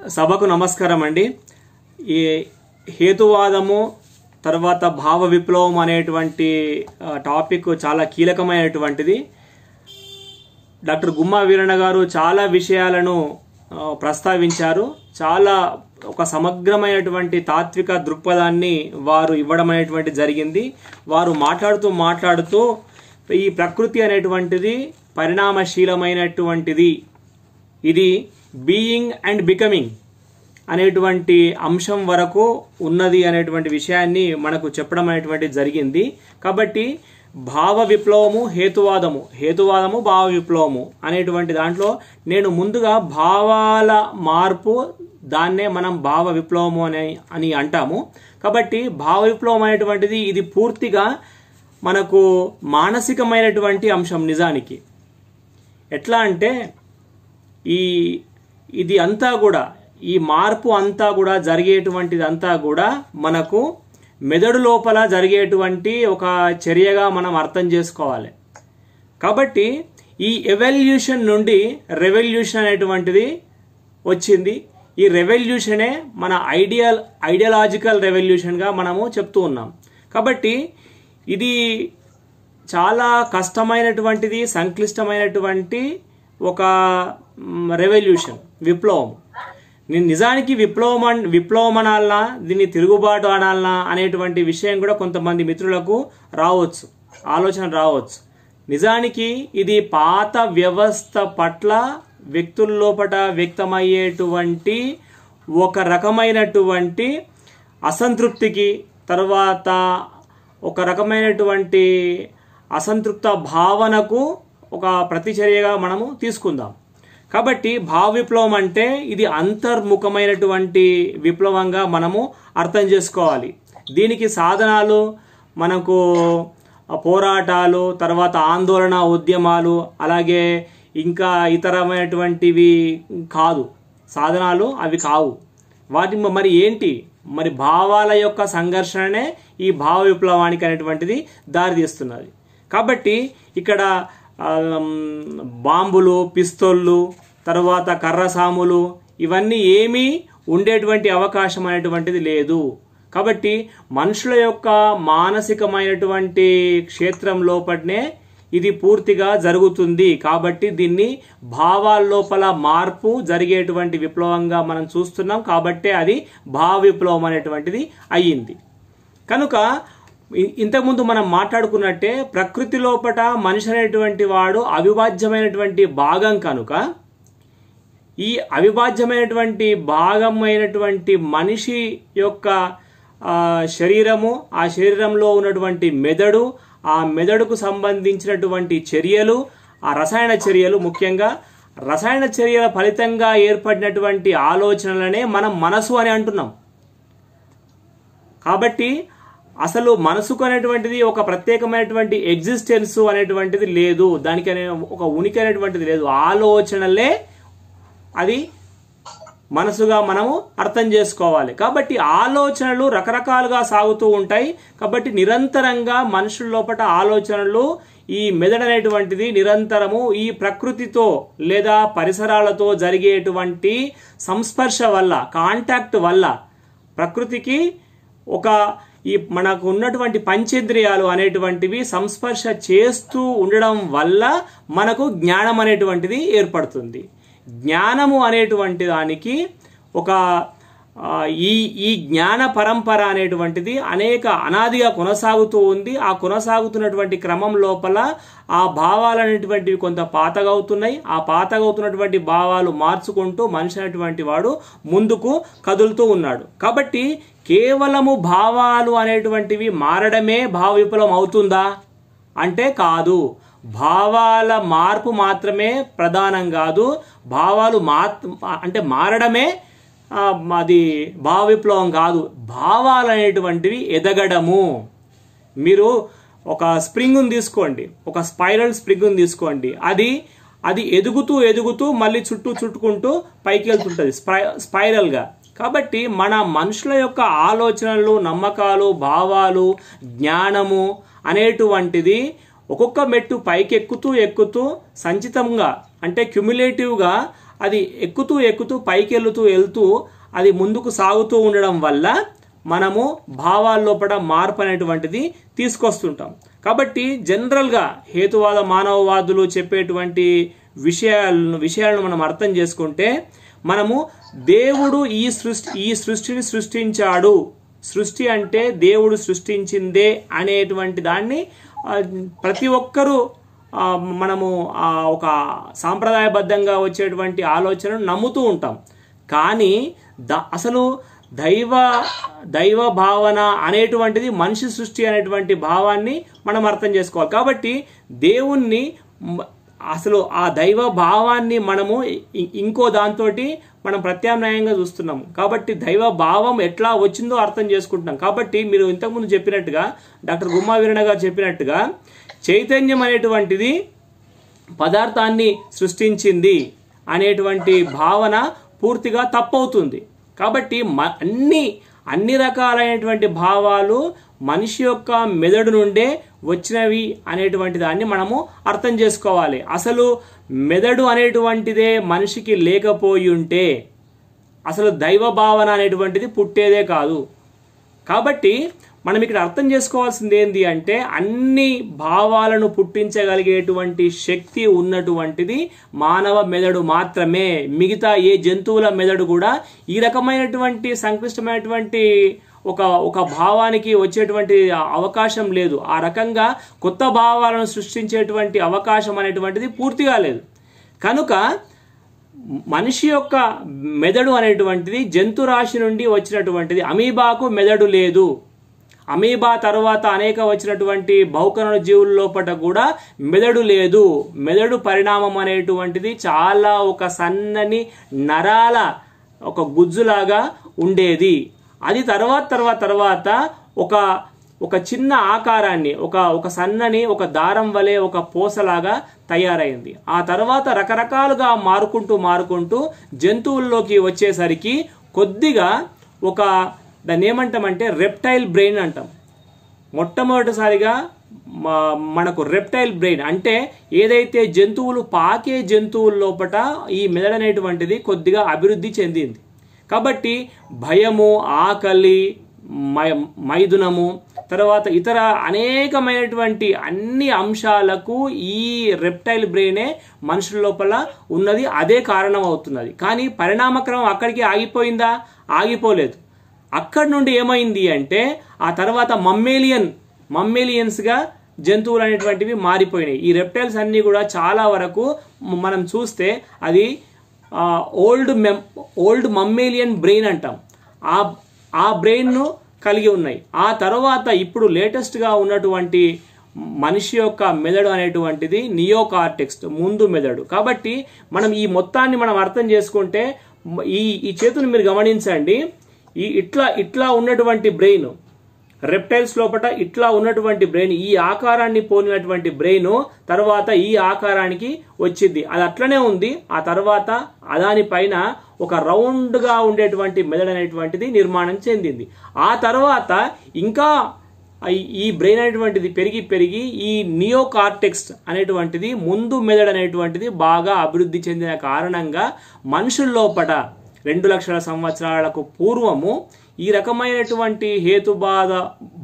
సభకు నమస్కారం అండి. ఈ హేతువాదము తర్వాత భావ విప్లవం అనేటువంటి టాపిక్ చాలా కీలకమైనటువంటిది. డాక్టర్ గుమ్మా వీరన్న గారు చాలా విషయాలను ప్రస్తావించారు. చాలా ఒక సమగ్రమైనటువంటి తాత్విక దృక్పథాన్ని వారు ఇవ్వడం అనేటువంటి జరిగింది. వారు మాట్లాడుతూ ఈ ప్రకృతి అనేటువంటిది పరిణామశీలమైనటువంటిది, ఇది బీయింగ్ అండ్ బికమింగ్ అనేటువంటి అంశం వరకు ఉన్నది అనేటువంటి విషయాన్ని మనకు చెప్పడం అనేటువంటి జరిగింది. కాబట్టి భావ విప్లవము, హేతువాదము భావ విప్లవము అనేటువంటి దాంట్లో నేను ముందుగా భావాల మార్పు, దాన్నే మనం భావ విప్లవము అని అంటాము. కాబట్టి భావ విప్లవం అనేటువంటిది ఇది పూర్తిగా మనకు మానసికమైనటువంటి అంశం. నిజానికి ఎట్లా అంటే ఇది అంతా కూడా, ఈ మార్పు అంతా కూడా జరిగేటువంటిది అంతా కూడా మనకు మెదడు లోపల జరిగేటువంటి ఒక చర్యగా మనం అర్థం చేసుకోవాలి. కాబట్టి ఈ ఎవల్యూషన్ నుండి రెవల్యూషన్ అనేటువంటిది వచ్చింది. ఈ రెవల్యూషనే మన ఐడియాలజికల్ రెవల్యూషన్గా మనము చెప్తూ ఉన్నాం. కాబట్టి ఇది చాలా కష్టమైనటువంటిది, సంక్లిష్టమైనటువంటి ఒక రెవల్యూషన్, విప్లవం. నిజానికి విప్లవం అనాలనా, దీన్ని తిరుగుబాటు అనాలనా అనేటువంటి విషయం కూడా కొంతమంది మిత్రులకు ఆలోచన రావచ్చు. నిజానికి ఇది పాత వ్యవస్థ పట్ల వ్యక్తుల లోపల వ్యక్తమయ్యేటువంటి ఒక రకమైనటువంటి అసంతృప్తికి, తర్వాత ఒక రకమైనటువంటి అసంతృప్త భావనకు ఒక ప్రతిచర్యగా మనము తీసుకుందాం. కాబట్టి భావ విప్లవం అంటే ఇది అంతర్ముఖమైనటువంటి విప్లవంగా మనము అర్థం చేసుకోవాలి. దీనికి సాధనాలు మనకు పోరాటాలు, తర్వాత ఆందోళన ఉద్యమాలు, అలాగే ఇంకా ఇతరమైనటువంటివి కాదు. సాధనాలు అవి కావు. వాటి మరి ఏంటి? మరి భావాల యొక్క సంఘర్షణనే ఈ భావ విప్లవానికి అనేటువంటిది దారితీస్తున్నది. కాబట్టి ఇక్కడ బాంబులు, పిస్తోళ్ళు, తర్వాత కర్రసాములు ఇవన్నీ ఏమీ ఉండేటువంటి అవకాశం అనేటువంటిది లేదు. కాబట్టి మనుషుల యొక్క మానసికమైనటువంటి క్షేత్రం లోపలనే ఇది పూర్తిగా జరుగుతుంది. కాబట్టి దీన్ని భావాల లోపల మార్పు జరిగేటువంటి విప్లవంగా మనం చూస్తున్నాం. కాబట్టే అది భావ విప్లవం అనేటువంటిది అయ్యింది. కనుక ఇంతకుముందు మనం మాట్లాడుకున్నట్టే ప్రకృతి లోపల మనిషి అనేటువంటి వాడు అవిభాజ్యమైనటువంటి భాగం. కనుక ఈ అవిభాజ్యమైనటువంటి భాగమైనటువంటి మనిషి యొక్క శరీరము, ఆ శరీరంలో ఉన్నటువంటి మెదడు, ఆ మెదడుకు సంబంధించినటువంటి చర్యలు, ఆ రసాయన చర్యలు, ముఖ్యంగా రసాయన చర్యల ఫలితంగా ఏర్పడినటువంటి ఆలోచనలనే మనం మనసు అని అంటున్నాం. కాబట్టి అసలు మనసుకు అనేటువంటిది ఒక ప్రత్యేకమైనటువంటి ఎగ్జిస్టెన్స్ అనేటువంటిది లేదు, దానికి ఒక ఉనికి అనేటువంటిది లేదు. ఆలోచనలే అది మనసుగా మనము అర్థం చేసుకోవాలి. కాబట్టి ఆలోచనలు రకరకాలుగా సాగుతూ ఉంటాయి. కాబట్టి నిరంతరంగా మనుషుల లోపల ఆలోచనలు, ఈ మెదడు అనేటువంటిది నిరంతరము ఈ ప్రకృతితో లేదా పరిసరాలతో జరిగేటువంటి సంస్పర్శ వల్ల, కాంటాక్ట్ వల్ల, ప్రకృతికి ఈ మనకు ఉన్నటువంటి పంచేంద్రియాలు అనేటువంటివి సంస్పర్శ చేస్తూ ఉండడం వల్ల మనకు జ్ఞానం అనేటువంటిది ఏర్పడుతుంది. జ్ఞానము అనేటువంటి దానికి ఈ జ్ఞాన పరంపర అనేటువంటిది అనాదిగా కొనసాగుతూ ఉంది. ఆ కొనసాగుతున్నటువంటి క్రమం లోపల ఆ భావాలు అనేటువంటివి కొంత పాతగవుతున్నాయి. ఆ పాతగవుతున్నటువంటి భావాలు మార్చుకుంటూ మనిషి అనేటువంటి వాడు ముందుకు కదులుతూ ఉన్నాడు. కాబట్టి కేవలము భావాలు అనేటువంటివి మారడమే భావ విప్లవం అవుతుందా అంటే కాదు. భావాల మార్పు మాత్రమే ప్రధానం కాదు. భావాలు అంటే మారడమే అది భావ విప్లవం కాదు. భావాలు అనేటువంటివి ఎదగడము. మీరు ఒక స్ప్రింగ్ని తీసుకోండి, ఒక స్పైరల్ స్ప్రింగ్ని తీసుకోండి. అది ఎదుగుతూ మళ్ళీ చుట్టుకుంటూ పైకి వెళ్తుంటుంది స్పైరల్గా. కాబట్టి మన మనుషుల యొక్క ఆలోచనలు, నమ్మకాలు, భావాలు, జ్ఞానము అనేటువంటిది ఒక్కొక్క మెట్టు పైకి ఎక్కుతూ సంచితంగా అంటే క్యుములేటివ్గా అది ఎక్కుతూ ఎక్కుతూ పైకి వెళ్తూ అది ముందుకు సాగుతూ ఉండడం వల్ల మనము భావాల లోపల మార్పు అనేటువంటిది తీసుకొస్తుంటాం. కాబట్టి జనరల్గా హేతువాద మానవవాదులు చెప్పేటువంటి విషయాలను మనం అర్థం చేసుకుంటే, మనము దేవుడు ఈ సృష్టిని సృష్టించాడు, సృష్టి అంటే దేవుడు సృష్టించిందే అనేటువంటి దాన్ని ప్రతి ఒక్కరూ మనము ఒక సాంప్రదాయబద్ధంగా వచ్చేటువంటి ఆలోచనను నమ్ముతూ ఉంటాం. కానీ అసలు దైవ భావన అనేటువంటిది మనిషి సృష్టి అనేటువంటి భావాన్ని మనం అర్థం చేసుకోవాలి. కాబట్టి దేవుణ్ణి అసలు ఆ దైవ భావాన్ని మనము ఇంకో దాంతో మనం ప్రత్యామ్నాయంగా చూస్తున్నాము. కాబట్టి దైవ భావం ఎట్లా వచ్చిందో అర్థం చేసుకుంటున్నాం. కాబట్టి మీరు ఇంతకుముందు చెప్పినట్టుగా, డాక్టర్ గుమ్మా వీరణ గారు చెప్పినట్టుగా, చైతన్యం అనేటువంటిది పదార్థాన్ని సృష్టించింది అనేటువంటి భావన పూర్తిగా తప్పవుతుంది. కాబట్టి అన్ని రకాలైనటువంటి భావాలు మనిషి యొక్క మెదడు నుండే వచ్చినవి అనేటువంటి దాన్ని మనము అర్థం చేసుకోవాలి. అసలు మెదడు అనేటువంటిదే మనిషికి లేకపోయి ఉంటే అసలు దైవ భావన అనేటువంటిది పుట్టేదే కాదు. కాబట్టి మనం ఇక్కడ అర్థం చేసుకోవాల్సింది ఏంటి అంటే, అన్ని భావాలను పుట్టించగలిగేటువంటి శక్తి ఉన్నటువంటిది మానవ మెదడు మాత్రమే. మిగతా ఏ జంతువుల మెదడు కూడా ఈ రకమైనటువంటి సంక్లిష్టమైనటువంటి ఒక భావానికి వచ్చేటువంటి అవకాశం లేదు. ఆ రకంగా కొత్త భావాలను సృష్టించేటువంటి అవకాశం అనేటువంటిది పూర్తిగా లేదు. కనుక మనిషి యొక్క మెదడు అనేటువంటిది జంతు రాశి నుండి వచ్చినటువంటిది. అమీబాకు మెదడు లేదు. అమీబా తర్వాత అనేక వచ్చినటువంటి బహుకరణ జీవుల లోపల కూడా మెదడు లేదు. మెదడు పరిణామం అనేటువంటిది చాలా ఒక సన్నని నరాల ఒక గుజ్జులాగా ఉండేది. అది తర్వాత ఒక చిన్న ఆకారాన్ని ఒక సన్నని ఒక దారం వలె ఒక పూసలాగా తయారైంది. ఆ తర్వాత రకరకాలుగా మారుకుంటూ జంతువుల్లోకి వచ్చేసరికి కొద్దిగా దాన్ని ఏమంటామంటే రెప్టైల్ బ్రెయిన్ అంటాం. మొట్టమొదటిసారిగా మనకు రెప్టైల్ బ్రెయిన్ అంటే ఏదైతే జంతువులు పాకే జంతువుల లోపల ఈ మెదడు అనేటువంటిది కొద్దిగా అభివృద్ధి చెందింది. కాబట్టి భయము, ఆకలి, మైథునము, తర్వాత ఇతర అనేకమైనటువంటి అన్ని అంశాలకు ఈ రెప్టైల్ బ్రెయినే మనుషుల లోపల ఉన్నది. అదే కారణం అవుతున్నది. కానీ పరిణామక్రమం అక్కడికి ఆగిపోయిందా? ఆగిపోలేదు. అక్కడి నుండి ఏమైంది అంటే ఆ తర్వాత మమ్మేలియన్స్గా జంతువులు అనేటువంటివి మారిపోయినాయి. ఈ రెప్టైల్స్ అన్నీ కూడా చాలా వరకు మనం చూస్తే అది ఓల్డ్ మమ్మేలియన్ బ్రెయిన్ అంటాం. ఆ బ్రెయిన్ను కలిగి ఉన్నాయి. ఆ తర్వాత ఇప్పుడు లేటెస్ట్గా ఉన్నటువంటి మనిషి యొక్క మెదడు అనేటువంటిది నియోకార్టెక్స్, ముందు మెదడు. కాబట్టి మనం ఈ మొత్తాన్ని మనం అర్థం చేసుకుంటే ఈ చేతులు మీరు గమనించండి. ఇట్లా ఉన్నటువంటి బ్రెయిన్, రెప్టైల్స్ లోపల ఇట్లా ఉన్నటువంటి బ్రెయిన్, ఈ ఆకారాన్ని పోలినటువంటి బ్రెయిన్ తర్వాత ఈ ఆకారానికి వచ్చింది. అది అట్లనే ఉంది. ఆ తర్వాత దానిపైన ఒక రౌండ్గా ఉండేటువంటి మెదడు అనేటువంటిది నిర్మాణం చెందింది. ఆ తర్వాత ఇంకా ఈ బ్రెయిన్ అనేటువంటిది పెరిగి ఈ నియోకార్టెక్స్ అనేటువంటిది ముందు మెదడు అనేటువంటిది బాగా అభివృద్ధి చెందిన కారణంగా మనుషుల లోపల 2 లక్షల సంవత్సరాలకు పూర్వము ఈ రకమైనటువంటి హేతుబాధ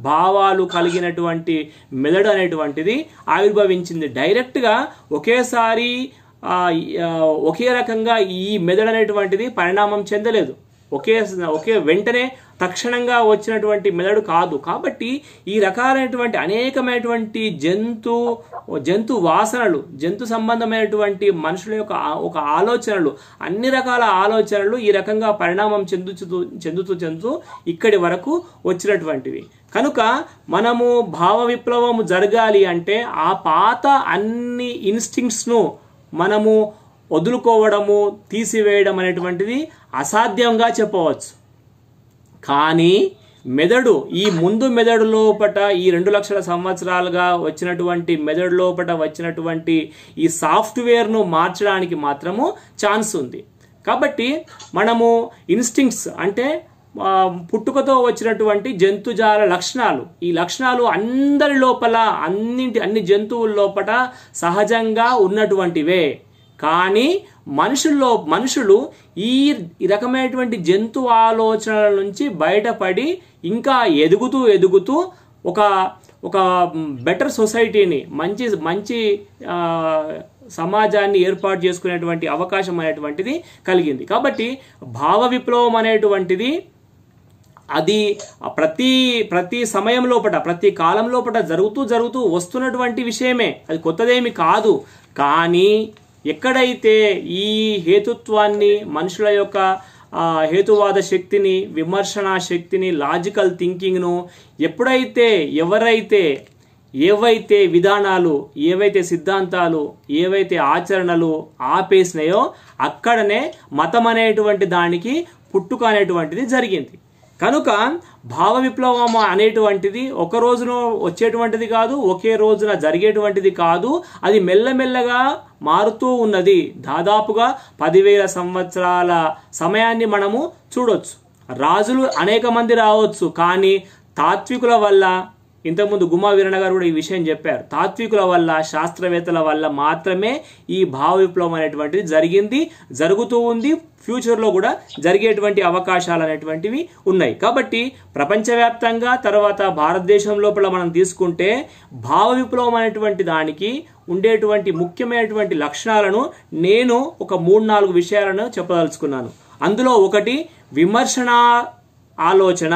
భావాలు కలిగినటువంటి మెదడు అనేటువంటిది ఆవిర్భవించింది. డైరెక్ట్గా ఒకేసారి ఒకే రకంగా ఈ మెదడు అనేటువంటిది పరిణామం చెందలేదు. ఒకే వెంటనే తక్షణంగా వచ్చినటువంటి మెదడు కాదు. కాబట్టి ఈ రకాలైనటువంటి అనేకమైనటువంటి జంతు వాసనలు, జంతు సంబంధమైనటువంటి మనుషుల యొక్క ఒక ఆలోచనలు, అన్ని రకాల ఆలోచనలు ఈ రకంగా పరిణామం చెందుతూ ఇక్కడి వరకు వచ్చినటువంటివి. కనుక మనము భావ విప్లవం జరగాలి అంటే ఆ పాత అన్ని ఇన్స్టింక్ట్స్ను మనము వదులుకోవడము, తీసివేయడం అనేటువంటిది అసాధ్యంగా చెప్పవచ్చు. కానీ మెదడు, ఈ ముందు మెదడు లోపట ఈ 2 లక్షల సంవత్సరాలుగా వచ్చినటువంటి మెదడు లోపట వచ్చినటువంటి ఈ సాఫ్ట్వేర్ను మార్చడానికి మాత్రము ఛాన్స్ ఉంది. కాబట్టి మనము ఇన్స్టింక్ట్స్ అంటే పుట్టుకతో వచ్చినటువంటి జంతుజాల లక్షణాలు, ఈ లక్షణాలు అందరి లోపల అన్ని జంతువుల లోపల సహజంగా ఉన్నటువంటివే. కానీ మనుషులు ఈ రకమైనటువంటి జంతు ఆలోచనల నుంచి బయటపడి ఇంకా ఎదుగుతూ ఒక బెటర్ సొసైటీని మంచి సమాజాన్ని ఏర్పాటు చేసుకునేటువంటి అవకాశం అనేటువంటిది కలిగింది. కాబట్టి భావ విప్లవం అనేటువంటిది అది ప్రతి సమయం లోపల ప్రతి కాలం లోపల జరుగుతూ వస్తున్నటువంటి విషయమే, అది కొత్తదేమి కాదు. కానీ ఎక్కడైతే ఈ హేతుత్వాన్ని, మనుషుల యొక్క హేతువాద శక్తిని, విమర్శనా శక్తిని, లాజికల్ థింకింగ్ను ఎప్పుడైతే ఏవైతే విధానాలు, ఏవైతే సిద్ధాంతాలు, ఏవైతే ఆచరణలు ఆపేసినాయో అక్కడనే మతం అనేటువంటి దానికి పుట్టుక అనేటువంటిది జరిగింది. కనుక భావ విప్లవం అనేటువంటిది ఒక రోజున వచ్చేటువంటిది కాదు, ఒకే రోజున జరిగేటువంటిది కాదు. అది మెల్లమెల్లగా మారుతూ ఉన్నది. దాదాపుగా 10,000 సంవత్సరాల సమయాన్ని మనము చూడొచ్చు. రాజులు అనేక మంది రావచ్చు, కానీ తాత్వికుల వల్ల, ఇంతకుముందు గుమ్మా వీరన్న గారు కూడా ఈ విషయం చెప్పారు, తాత్వికుల వల్ల, శాస్త్రవేత్తల వల్ల మాత్రమే ఈ భావ విప్లవం అనేటువంటిది జరుగుతూ ఉంది. ఫ్యూచర్లో కూడా జరిగేటువంటి అవకాశాలు అనేటువంటివి ఉన్నాయి. కాబట్టి ప్రపంచవ్యాప్తంగా, తర్వాత భారతదేశం లోపల మనం తీసుకుంటే భావ విప్లవం అనేటువంటి దానికి ఉండేటువంటి ముఖ్యమైనటువంటి లక్షణాలను నేను ఒక 3-4 విషయాలను చెప్పదలుచుకున్నాను. అందులో ఒకటి విమర్శన ఆలోచన,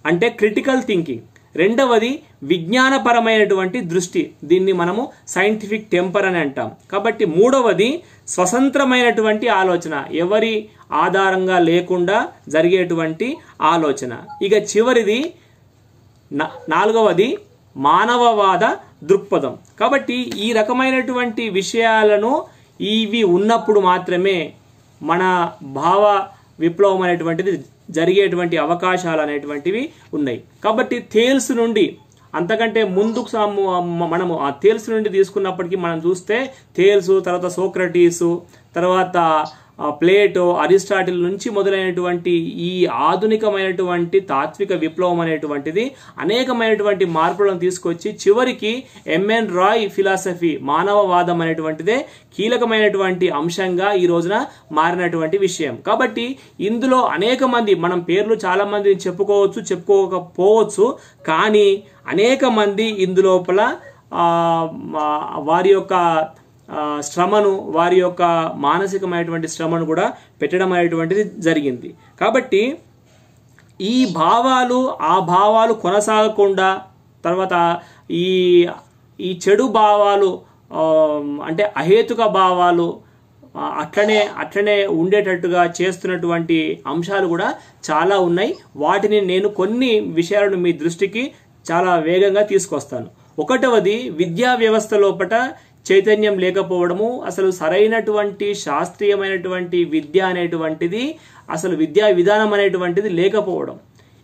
అంటే క్రిటికల్ థింకింగ్. రెండవది విజ్ఞానపరమైనటువంటి దృష్టి, దీన్ని మనము సైంటిఫిక్ టెంపర్ అని అంటాం. కాబట్టి మూడవది స్వతంత్రమైనటువంటి ఆలోచన, ఎవరి ఆధారంగా లేకుండా జరిగేటువంటి ఆలోచన. ఇక చివరిది 4వది మానవవాద దృక్పథం. కాబట్టి ఈ రకమైనటువంటి విషయాలను ఇవి ఉన్నప్పుడు మాత్రమే మన భావ విప్లవం అనేటువంటిది జరిగేటువంటి అవకాశాలు అనేటువంటివి ఉన్నాయి. కాబట్టి థేల్స్ నుండి, అంతకంటే ముందుకు మనము ఆ థేల్స్ నుండి తీసుకున్నప్పటికీ మనం చూస్తే థేల్స్, తర్వాత సోక్రటీసు, తర్వాత ప్లేటో, అరిస్టాటిల్ నుంచి మొదలైనటువంటి ఈ ఆధునికమైనటువంటి తాత్విక విప్లవం అనేటువంటిది అనేకమైనటువంటి మార్పులను తీసుకొచ్చి చివరికి ఎంఎన్ రాయ్ ఫిలాసఫీ, మానవవాదం అనేటువంటిదే కీలకమైనటువంటి అంశంగా ఈ రోజున మారినటువంటి విషయం. కాబట్టి ఇందులో అనేక మంది, మనం పేర్లు చాలా మందిని చెప్పుకోకపోవచ్చు, కానీ అనేక మంది ఇందులోపల వారి యొక్క శ్రమను, వారి యొక్క మానసికమైనటువంటి శ్రమను కూడా పెట్టడం అనేటువంటిది జరిగింది. కాబట్టి ఈ భావాలు కొనసాగకుండా, తర్వాత ఈ చెడు భావాలు, అంటే అహేతుక భావాలు అట్లనే ఉండేటట్టుగా చేస్తున్నటువంటి అంశాలు కూడా చాలా ఉన్నాయి. వాటిని నేను కొన్ని విషయాలను మీ దృష్టికి చాలా వేగంగా తీసుకొస్తాను. ఒకటవది, విద్యా వ్యవస్థ లోపట చైతన్యం లేకపోవడము, అసలు సరైనటువంటి శాస్త్రీయమైనటువంటి విద్య అనేటువంటిది, అసలు విద్యా విధానం అనేటువంటిది లేకపోవడం.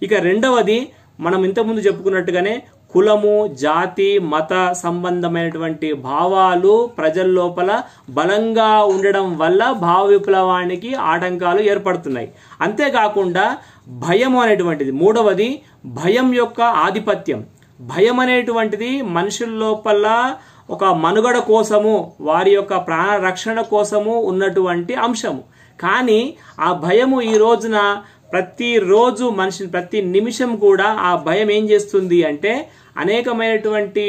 ఇక రెండవది, మనం ఇంతకుముందు చెప్పుకున్నట్టుగానే కులము, జాతి, మత సంబంధమైనటువంటి భావాలు ప్రజల లోపల బలంగా ఉండడం వల్ల భావ విప్లవానికి ఆటంకాలు ఏర్పడుతున్నాయి. అంతేకాకుండా భయం అనేటువంటిది మూడవది, భయం యొక్క ఆధిపత్యం. భయం అనేటువంటిది మనుషుల లోపల ఒక మనుగడ కోసము, వారి యొక్క ప్రాణ రక్షణ కోసము ఉన్నటువంటి అంశము. కానీ ఆ భయము ఈ రోజున ప్రతిరోజు మనిషిని, ప్రతి నిమిషం కూడా ఆ భయం ఏం చేస్తుంది అంటే అనేకమైనటువంటి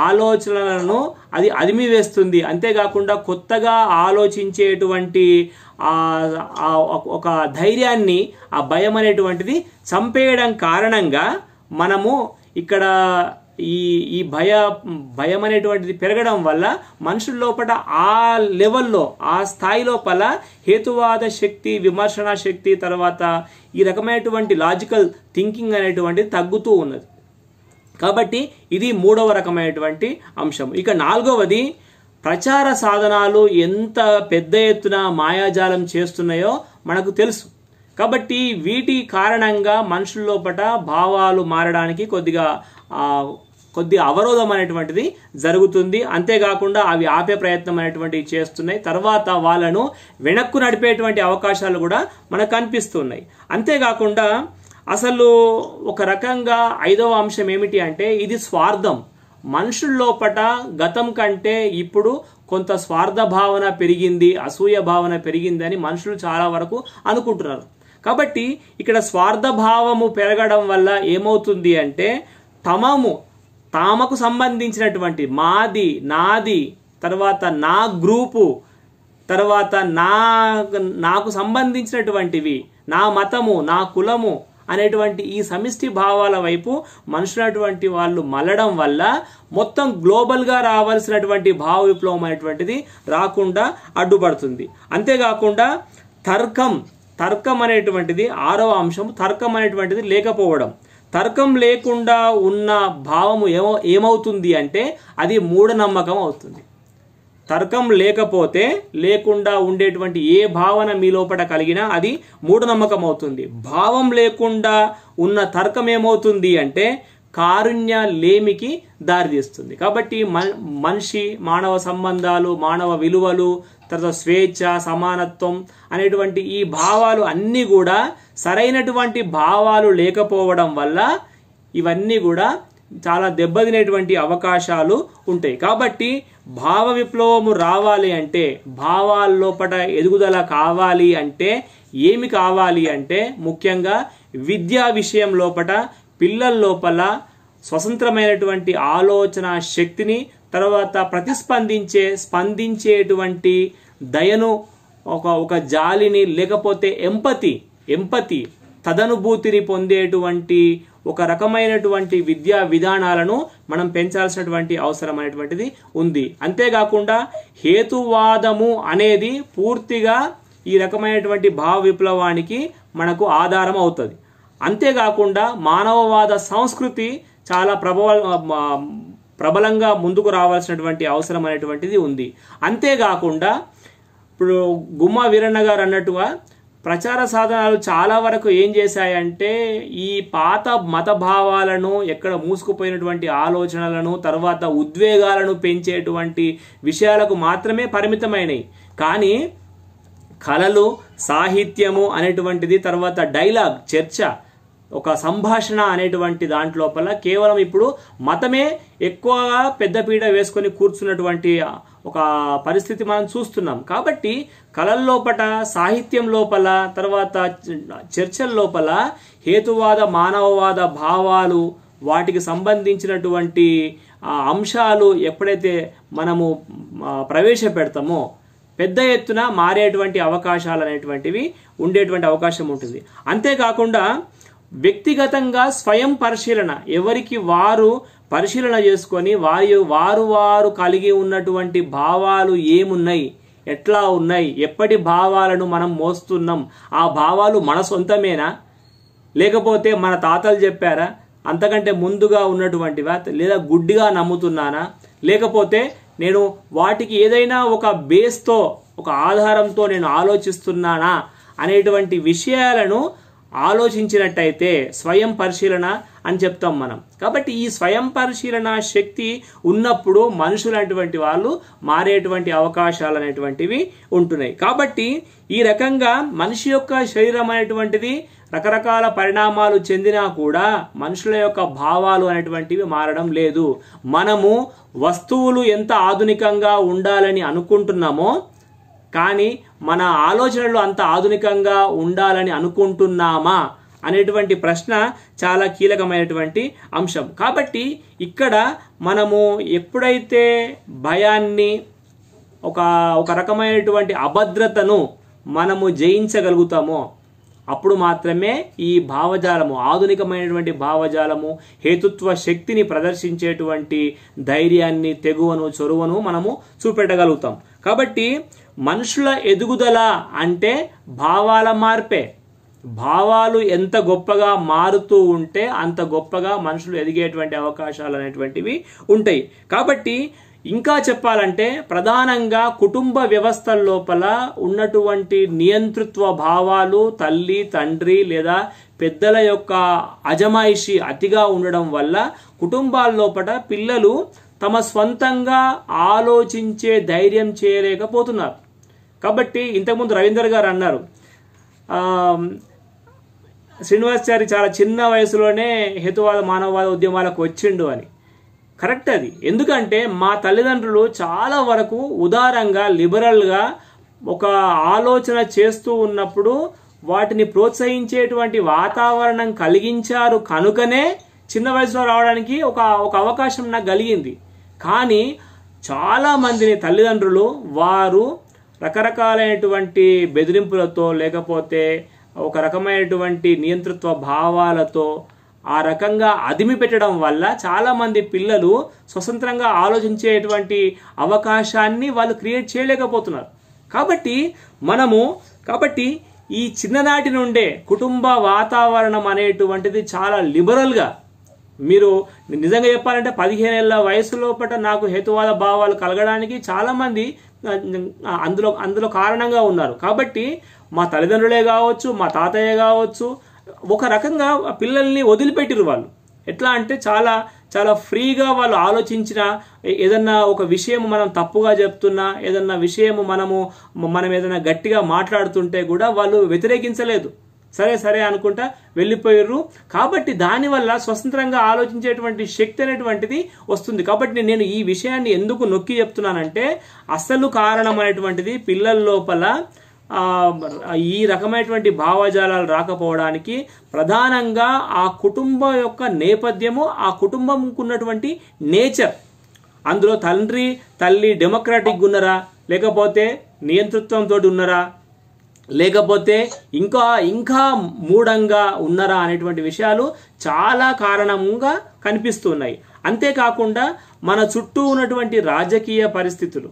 ఆలోచనలను అది అదిమివేస్తుంది. అంతేకాకుండా కొత్తగా ఆలోచించేటువంటి ఒక ధైర్యాన్ని ఆ భయం అనేటువంటిది చంపేయడం కారణంగా మనము ఇక్కడ ఈ భయం అనేటువంటిది పెరగడం వల్ల మనుషుల లోపల ఆ లెవెల్లో, ఆ స్థాయి లోపల హేతువాద శక్తి, విమర్శన శక్తి, తర్వాత ఈ రకమైనటువంటి లాజికల్ థింకింగ్ అనేటువంటిది తగ్గుతూ ఉన్నది. కాబట్టి ఇది మూడవ రకమైనటువంటి అంశం. ఇక నాలుగవది, ప్రచార సాధనాలు ఎంత పెద్ద ఎత్తున మాయాజాలం చేస్తున్నాయో మనకు తెలుసు. కాబట్టి వీటి కారణంగా మనుషుల లోపల భావాలు మారడానికి కొద్ది అవరోధం అనేటువంటిది జరుగుతుంది. అంతేకాకుండా అవి ఆపే ప్రయత్నం అనేటువంటివి చేస్తున్నాయి. తర్వాత వాళ్ళను వెనక్కు నడిపేటువంటి అవకాశాలు కూడా మనకు కనిపిస్తున్నాయి. అంతేకాకుండా అసలు ఒక రకంగా 5వ అంశం ఏమిటి అంటే ఇది స్వార్థం. మనుషుల లోపట గతం కంటే ఇప్పుడు కొంత స్వార్థ భావన పెరిగింది, అసూయ భావన పెరిగింది అని మనుషులు చాలా వరకు అనుకుంటున్నారు. కాబట్టి ఇక్కడ స్వార్థ భావము పెరగడం వల్ల ఏమవుతుంది అంటే తమకు సంబంధించినటువంటి మాది, నాది, తర్వాత నా గ్రూపు, తర్వాత నాకు సంబంధించినటువంటివి, నా మతము, నా కులము అనేటువంటి ఈ సమిష్టి భావాల వైపు మనుషులటువంటి వాళ్ళు మళ్ళడం వల్ల మొత్తం గ్లోబల్గా రావాల్సినటువంటి భావ విప్లవం అనేటువంటిది రాకుండా అడ్డుపడుతుంది. అంతేకాకుండా తర్కం అనేటువంటిది 6వ అంశం. తర్కం అనేటువంటిది లేకపోవడం. తర్కం లేకుండా ఉన్న భావము ఏమవుతుంది అంటే అది మూఢనమ్మకం అవుతుంది. తర్కం లేకుండా ఉండేటువంటి ఏ భావన మీ లోపల కలిగినా అది మూఢనమ్మకం అవుతుంది. భావం లేకుండా ఉన్న తర్కం ఏమవుతుంది అంటే కారుణ్య లేమికి దారితీస్తుంది. కాబట్టి మానవ సంబంధాలు, మానవ విలువలు, తర్వాత స్వేచ్ఛ, సమానత్వం అనేటువంటి ఈ భావాలు అన్నీ కూడా సరైనటువంటి భావాలు లేకపోవడం వల్ల ఇవన్నీ కూడా చాలా దెబ్బతినేటువంటి అవకాశాలు ఉంటాయి. కాబట్టి భావ విప్లవము రావాలి అంటే, భావాల లోపల ఎదుగుదల కావాలి అంటే ఏమి కావాలి అంటే ముఖ్యంగా విద్యా విషయం లోపల పిల్లల లోపల స్వతంత్రమైనటువంటి ఆలోచన శక్తిని, తర్వాత స్పందించేటువంటి దయను, ఒక జాలిని, లేకపోతే ఎంపతి తదనుభూతిని పొందేటువంటి ఒక రకమైనటువంటి విద్యా విధానాలను మనం పెంచాల్సినటువంటి అవసరం అనేటువంటిది ఉంది. అంతేకాకుండా హేతువాదము అనేది పూర్తిగా ఈ రకమైనటువంటి భావ విప్లవానికి మనకు ఆధారం అవుతుంది. అంతేకాకుండా మానవవాద సంస్కృతి చాలా ప్రబలంగా ముందుకు రావాల్సినటువంటి అవసరం అనేటువంటిది ఉంది. అంతేకాకుండా ఇప్పుడు గుమ్మా వీరన్న గారు అన్నట్టుగా ప్రచార సాధనాలు చాలా వరకు ఏం చేశాయంటే ఈ పాత మత భావాలను, ఎక్కడ మూసుకుపోయినటువంటి ఆలోచనలను, తర్వాత ఉద్వేగాలను పెంచేటువంటి విషయాలకు మాత్రమే పరిమితమైనవి. కానీ కళలు, సాహిత్యము అనేటువంటిది, తర్వాత డైలాగ్, చర్చ, ఒక సంభాషణ అనేటువంటి దాంట్లోపల కేవలం ఇప్పుడు మతమే ఎక్కువగా పెద్దపీట వేసుకొని కూర్చున్నటువంటి ఒక పరిస్థితి మనం చూస్తున్నాం. కాబట్టి కళల లోపల, సాహిత్యం లోపల, తర్వాత చర్చల లోపల హేతువాద, మానవవాద భావాలు, వాటికి సంబంధించినటువంటి అంశాలు ఎప్పుడైతే మనము ప్రవేశపెడతామో పెద్ద ఎత్తున మారేటువంటి అవకాశాలు అనేటువంటివి ఉండేటువంటి అవకాశం ఉంటుంది. అంతేకాకుండా వ్యక్తిగతంగా స్వయం పరిశీలన, ఎవరికి వారు పరిశీలన చేసుకొని వారు కలిగి ఉన్నటువంటి భావాలు ఏమున్నాయి, ఎట్లా ఉన్నాయి, ఎప్పటి భావాలను మనం మోస్తున్నాం, ఆ భావాలు మన సొంతమేనా, లేకపోతే మన తాతలు చెప్పారా, అంతకంటే ముందుగా ఉన్నటువంటివా, లేదా గుడ్డిగా నమ్ముతున్నానా, లేకపోతే నేను వాటికి ఏదైనా ఒక బేస్తో, ఒక ఆధారంతో నేను ఆలోచిస్తున్నానా అనేటువంటి విషయాలను ఆలోచించినట్టయితే స్వయం పరిశీలన అని చెప్తాం మనం. కాబట్టి ఈ స్వయం పరిశీలన శక్తి ఉన్నప్పుడు మనుషులైనటువంటి వాళ్ళు మారేటువంటి అవకాశాలు అనేటువంటివి ఉంటున్నాయి. కాబట్టి ఈ రకంగా మనిషి యొక్క శరీరం అనేటువంటిది రకరకాల పరిణామాలు చెందినా కూడా మనుషుల యొక్క భావాలు అనేటువంటివి మారడం లేదు. మనము వస్తువులు ఎంత ఆధునికంగా ఉండాలని అనుకుంటున్నామో కానీ మన ఆలోచనలు అంత ఆధునికంగా ఉండాలని అనుకుంటున్నామా అనేటువంటి ప్రశ్న చాలా కీలకమైనటువంటి అంశం. కాబట్టి ఇక్కడ మనము ఎప్పుడైతే భయాన్ని, ఒక రకమైనటువంటి అభద్రతను మనము జయించగలుగుతామో అప్పుడు మాత్రమే ఈ భావజాలము, ఆధునికమైనటువంటి భావజాలము, హేతుత్వ శక్తిని ప్రదర్శించేటువంటి ధైర్యాన్ని, తెగువను, చొరువను మనము చూపెట్టగలుగుతాం. కాబట్టి మనుషుల ఎదుగుదల అంటే భావాల మార్పే. భావాలు ఎంత గొప్పగా మారుతూ ఉంటే అంత గొప్పగా మనుషులు ఎదిగేటువంటి అవకాశాలు అనేటువంటివి ఉంటాయి. కాబట్టి ఇంకా చెప్పాలంటే ప్రధానంగా కుటుంబ వ్యవస్థల లోపల ఉన్నటువంటి నియంతృత్వ భావాలు, తల్లి, తండ్రి లేదా పెద్దల యొక్క అజమాయిషి అతిగా ఉండడం వల్ల కుటుంబాల లోపల పిల్లలు తమ స్వంతంగా ఆలోచించే ధైర్యం చేయలేకపోతున్నారు. కాబట్టి ఇంతకుముందు రవీందర్ గారు అన్నారు, శ్రీనివాసాచారి చాలా చిన్న వయసులోనే హేతువాద, మానవవాద ఉద్యమాలకు వచ్చిండు అని. కరెక్ట్ అది. ఎందుకంటే మా తల్లిదండ్రులు చాలా వరకు ఉదారంగా లిబరల్గా ఒక ఆలోచన చేస్తూ ఉన్నప్పుడు వాటిని ప్రోత్సహించేటువంటి వాతావరణం కలిగించారు కనుకనే చిన్న వయసులో రావడానికి ఒక అవకాశం నాకు కలిగింది. కానీ చాలా మందిని తల్లిదండ్రులు వారు రకరకాలైనటువంటి బెదిరింపులతో లేకపోతే ఒక రకమైనటువంటి నియంతృత్వ భావాలతో ఆ రకంగా అదిమి పెట్టడం వల్ల చాలా మంది పిల్లలు స్వతంత్రంగా ఆలోచించేటువంటి అవకాశాన్ని వాళ్ళు క్రియేట్ చేయలేకపోతున్నారు. కాబట్టి ఈ చిన్ననాటి నుండే కుటుంబ వాతావరణం అనేటువంటిది చాలా లిబరల్గా, మీరు నిజంగా చెప్పాలంటే 15 ఏళ్ల వయసు లోపల నాకు హేతువాద భావాలు కలగడానికి చాలా మంది అందులో కారణంగా ఉన్నారు. కాబట్టి మా తల్లిదండ్రులే కావచ్చు, మా తాతయ్య కావచ్చు, ఒక రకంగా పిల్లల్ని వదిలిపెట్టిరు. వాళ్ళు ఎట్లా అంటే చాలా చాలా ఫ్రీగా వాళ్ళు ఆలోచించిన ఏదన్నా ఒక విషయం మనం తప్పుగా చెప్తున్నా, ఏదన్నా విషయం మనం ఏదైనా గట్టిగా మాట్లాడుతుంటే కూడా వాళ్ళు వ్యతిరేకించలేదు. సరే అనుకుంటా వెళ్ళిపోయారు. కాబట్టి దానివల్ల స్వతంత్రంగా ఆలోచించేటువంటి శక్తి అనేటువంటిది వస్తుంది. కాబట్టి నేను ఈ విషయాన్ని ఎందుకు నొక్కి చెప్తున్నానంటే అసలు కారణమైనటువంటిది పిల్లల లోపల ఈ రకమైనటువంటి భావజాలాలు రాకపోవడానికి ప్రధానంగా ఆ కుటుంబం యొక్క నేపథ్యము, ఆ కుటుంబంకు ఉన్నటువంటి నేచర్. అందులో తండ్రి తల్లి డెమోక్రాటిక్ ఉన్నారా, లేకపోతే నియంతృత్వంతో ఉన్నారా, లేకపోతే ఇంకా మూఢంగా ఉన్నారా అనేటువంటి విషయాలు చాలా కారణంగా కనిపిస్తున్నాయి. అంతేకాకుండా మన చుట్టూ ఉన్నటువంటి రాజకీయ పరిస్థితులు,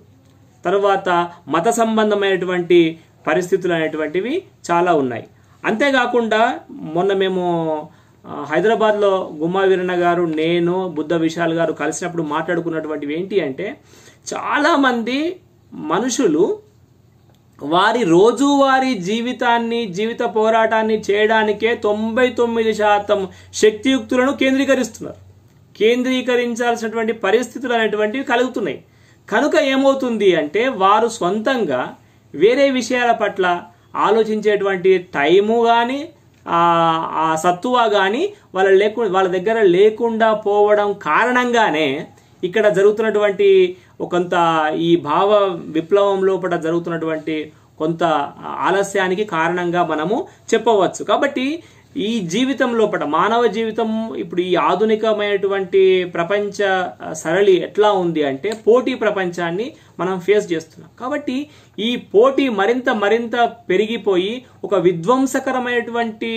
తర్వాత మత సంబంధమైనటువంటి పరిస్థితులు అనేటువంటివి చాలా ఉన్నాయి. అంతేకాకుండా మొన్న మేము హైదరాబాద్లో గుమ్మా వీరన్న గారు, నేను, బుద్ధ విశాల్ గారు కలిసినప్పుడు మాట్లాడుకున్నటువంటివి ఏంటి అంటే చాలామంది మనుషులు వారి రోజువారీ జీవిత పోరాటాన్ని చేయడానికే 99% శక్తియుక్తులను కేంద్రీకరించాల్సినటువంటి పరిస్థితులు అనేటువంటివి కలుగుతున్నాయి. కనుక ఏమవుతుంది అంటే వారు సొంతంగా వేరే విషయాల పట్ల ఆలోచించేటువంటి టైము కానీ ఆ సత్తువ కానీ వాళ్ళ దగ్గర లేకుండా పోవడం కారణంగానే ఇక్కడ జరుగుతున్నటువంటి కొంత ఈ భావ విప్లవం లోపల జరుగుతున్నటువంటి కొంత ఆలస్యానికి కారణంగా మనము చెప్పవచ్చు. కాబట్టి ఈ జీవితం లోపల మానవ జీవితం ఇప్పుడు ఈ ఆధునికమైనటువంటి ప్రపంచ సరళి ఎట్లా ఉంది అంటే పోటీ ప్రపంచాన్ని మనం ఫేస్ చేస్తున్నాం. కాబట్టి ఈ పోటీ మరింత పెరిగిపోయి ఒక విధ్వంసకరమైనటువంటి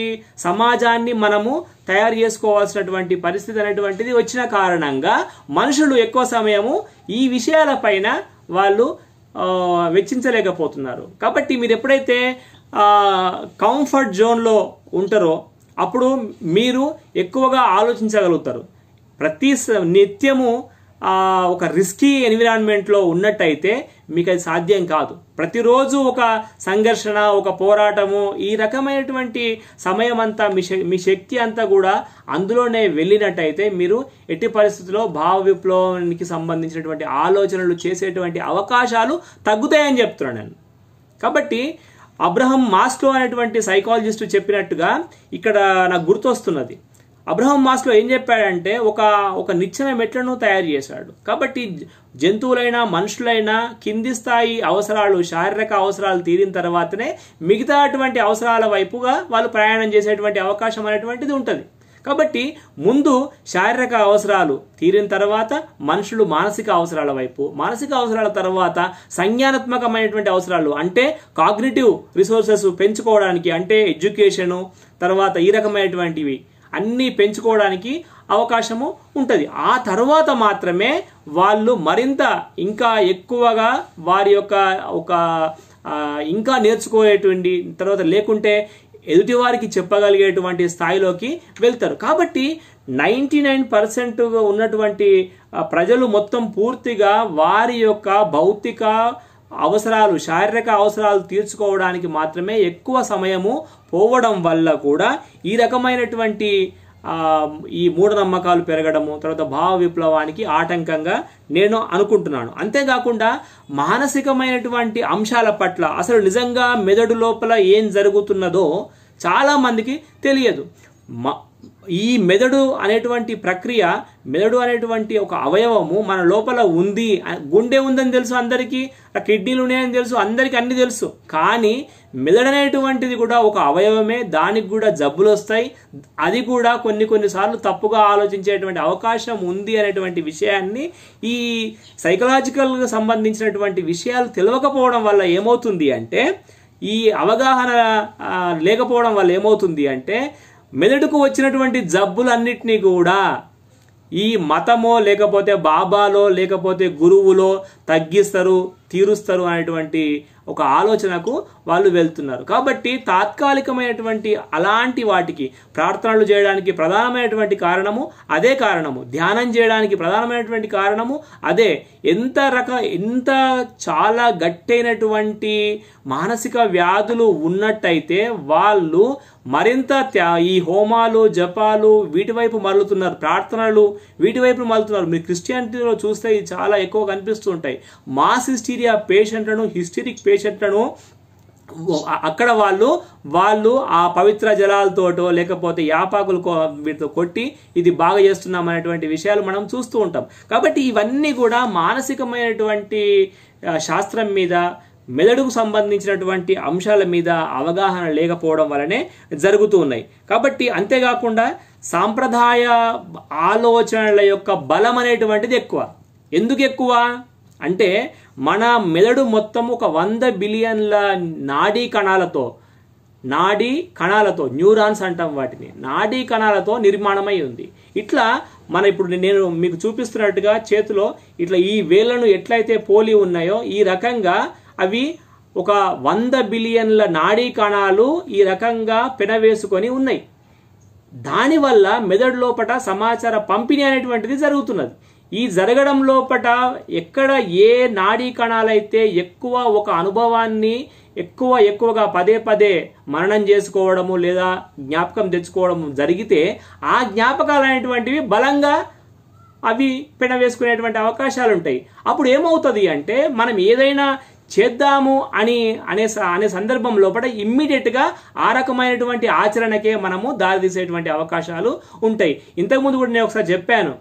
సమాజాన్ని మనము తయారు చేసుకోవాల్సినటువంటి పరిస్థితి అనేటువంటిది వచ్చిన కారణంగా మనుషులు ఎక్కువ సమయము ఈ విషయాలపైన వాళ్ళు వెచ్చించలేకపోతున్నారు. కాబట్టి మీరు ఎప్పుడైతే కంఫర్ట్ జోన్లో ఉంటారో అప్పుడు మీరు ఎక్కువగా ఆలోచించగలుగుతారు. నిత్యము ఒక రిస్కీ ఎన్విరాన్మెంట్లో ఉన్నట్టయితే మీకు అది సాధ్యం కాదు. ప్రతిరోజు ఒక సంఘర్షణ, ఒక పోరాటము, ఈ రకమైనటువంటి సమయం అంతా మీ శక్తి అంతా కూడా అందులోనే వెళ్ళినట్టయితే మీరు ఎట్టి పరిస్థితుల్లో భావ విప్లవానికి సంబంధించినటువంటి ఆలోచనలు చేసేటువంటి అవకాశాలు తగ్గుతాయని చెప్తున్నాను నేను. కాబట్టి అబ్రహం మాస్లో అనేటువంటి సైకాలజిస్ట్ చెప్పినట్టుగా ఇక్కడ నాకు గుర్తొస్తున్నది. అబ్రహం మాస్లో ఏం చెప్పాడంటే ఒక నిచ్చెన మెట్లను తయారు చేశాడు. కాబట్టి జంతువులైనా మనుషులైనా కింది స్థాయి అవసరాలు, శారీరక అవసరాలు తీరిన తర్వాతనే మిగతా అటువంటి అవసరాల వైపుగా వాళ్ళు ప్రయాణం చేసేటువంటి అవకాశం అనేటువంటిది ఉంటుంది. కాబట్టి ముందు శారీరక అవసరాలు తీరిన తర్వాత మనుషులు మానసిక అవసరాల వైపు, మానసిక అవసరాల తర్వాత సంజ్ఞానాత్మకమైనటువంటి అవసరాలు అంటే కాగ్నిటివ్ రిసోర్సెస్ పెంచుకోవడానికి, అంటే ఎడ్యుకేషను, తర్వాత ఈ రకమైనటువంటివి అన్నీ పెంచుకోవడానికి అవకాశము ఉంటుంది. ఆ తర్వాత మాత్రమే వాళ్ళు మరింత ఇంకా ఎక్కువగా వారి యొక్క ఇంకా నేర్చుకోలేటువంటి తర్వాత లేకుంటే ఎదుటివారికి చెప్పగలిగేటువంటి స్థాయిలోకి వెళ్తారు. కాబట్టి 99% ఉన్నటువంటి ప్రజలు మొత్తం పూర్తిగా వారి యొక్క భౌతిక అవసరాలు, శారీరక అవసరాలు తీర్చుకోవడానికి మాత్రమే ఎక్కువ సమయము పోవడం వల్ల కూడా ఈ రకమైనటువంటి ఈ మూఢనమ్మకాలు పెరగడము, తర్వాత భావ విప్లవానికి ఆటంకంగా నేను అనుకుంటున్నాను. అంతేకాకుండా మానసికమైనటువంటి అంశాల పట్ల అసలు నిజంగా మెదడు లోపల ఏం జరుగుతున్నదో చాలా మందికి తెలియదు. ఈ మెదడు అనేటువంటి ప్రక్రియ, మెదడు అనేటువంటి ఒక అవయవము మన లోపల ఉంది. గుండె ఉందని తెలుసు అందరికీ, కిడ్నీలు ఉన్నాయని తెలుసు అందరికీ, అన్ని తెలుసు. కానీ మెదడు అనేటువంటిది కూడా ఒక అవయవమే, దానికి కూడా జబ్బులు వస్తాయి. అది కూడా కొన్నిసార్లు తప్పుగా ఆలోచించేటువంటి అవకాశం ఉంది అనేటువంటి విషయాన్ని ఈ సైకలాజికల్గా సంబంధించినటువంటి విషయాలు తెలియకపోవడం వల్ల ఏమవుతుంది అంటే, ఈ అవగాహన లేకపోవడం వల్ల ఏమవుతుంది అంటే, మెదడుకు వచ్చినటువంటి జబ్బులన్నిటినీ కూడా ఈ మతమో లేకపోతే బాబాలో లేకపోతే గురువులో తగ్గిస్తారు, తీరుస్తారు అనేటువంటి ఒక ఆలోచనకు వాళ్ళు వెళ్తున్నారు. కాబట్టి తాత్కాలికమైనటువంటి అలాంటి వాటికి ప్రార్థనలు చేయడానికి ప్రధానమైనటువంటి కారణము అదే కారణము, ధ్యానం చేయడానికి ప్రధానమైనటువంటి కారణము అదే. ఎంత చాలా గట్టైనటువంటి మానసిక వ్యాధులు ఉన్నట్టయితే వాళ్ళు మరింత ఈ హోమాలు జపాలు వీటి వైపు మరలుతున్నారు, ప్రార్థనలు వీటి వైపు మరలుతున్నారు. మీరు క్రిస్టియానిటీలో చూస్తే ఇది చాలా ఎక్కువ కనిపిస్తూ ఉంటాయి. మాస్ హిస్టీరియా పేషెంట్లను, హిస్టరిక్ పేషెంట్లను అక్కడ వాళ్ళు ఆ పవిత్ర జలాలతోటో లేకపోతే యాపాకులు వీటితో కొట్టి ఇది బాగా చేస్తున్నాం అనేటువంటి విషయాలు మనం చూస్తూ ఉంటాం. కాబట్టి ఇవన్నీ కూడా మానసికమైనటువంటి శాస్త్రం మీద, మెదడుకు సంబంధించినటువంటి అంశాల మీద అవగాహన లేకపోవడం వలనే జరుగుతూ ఉన్నాయి. కాబట్టి అంతేకాకుండా సాంప్రదాయ ఆలోచనల యొక్క బలం అనేటువంటిది ఎక్కువ. ఎందుకు ఎక్కువ అంటే, మన మెదడు మొత్తం ఒక 100 బిలియన్ల నాడీ కణాలతో న్యూరాన్స్ అంటాం వాటిని, నాడీ కణాలతో నిర్మాణమై ఉంది. ఇట్లా ఇప్పుడు నేను మీకు చూపిస్తున్నట్టుగా చేతిలో ఇట్లా ఈ వేళ్లను ఎట్లయితే పోలి ఉన్నాయో ఈ రకంగా అవి ఒక 100 బిలియన్ల నాడీ కణాలు ఈ రకంగా పెనవేసుకొని ఉన్నాయి. దానివల్ల మెదడు లోపట సమాచార పంపిణీ అనేటువంటిది జరుగుతున్నది. ఈ జరగడం లోపట ఎక్కడ ఏ నాడీ కణాలైతే ఎక్కువ ఒక అనుభవాన్ని ఎక్కువగా పదే మననం చేసుకోవడము లేదా జ్ఞాపకం తెచ్చుకోవడము జరిగితే ఆ జ్ఞాపకాలు అనేటువంటివి బలంగా అవి పెనవేసుకునేటువంటి అవకాశాలు ఉంటాయి. అప్పుడు ఏమవుతుంది అంటే, మనం ఏదైనా చేద్దాము అనే సందర్భం లోపల ఇమ్మీడియట్గా ఆ రకమైనటువంటి ఆచరణకే మనము దారితీసేటువంటి అవకాశాలు ఉంటాయి. ఇంతకుముందు కూడా నేను ఒకసారి చెప్పాను,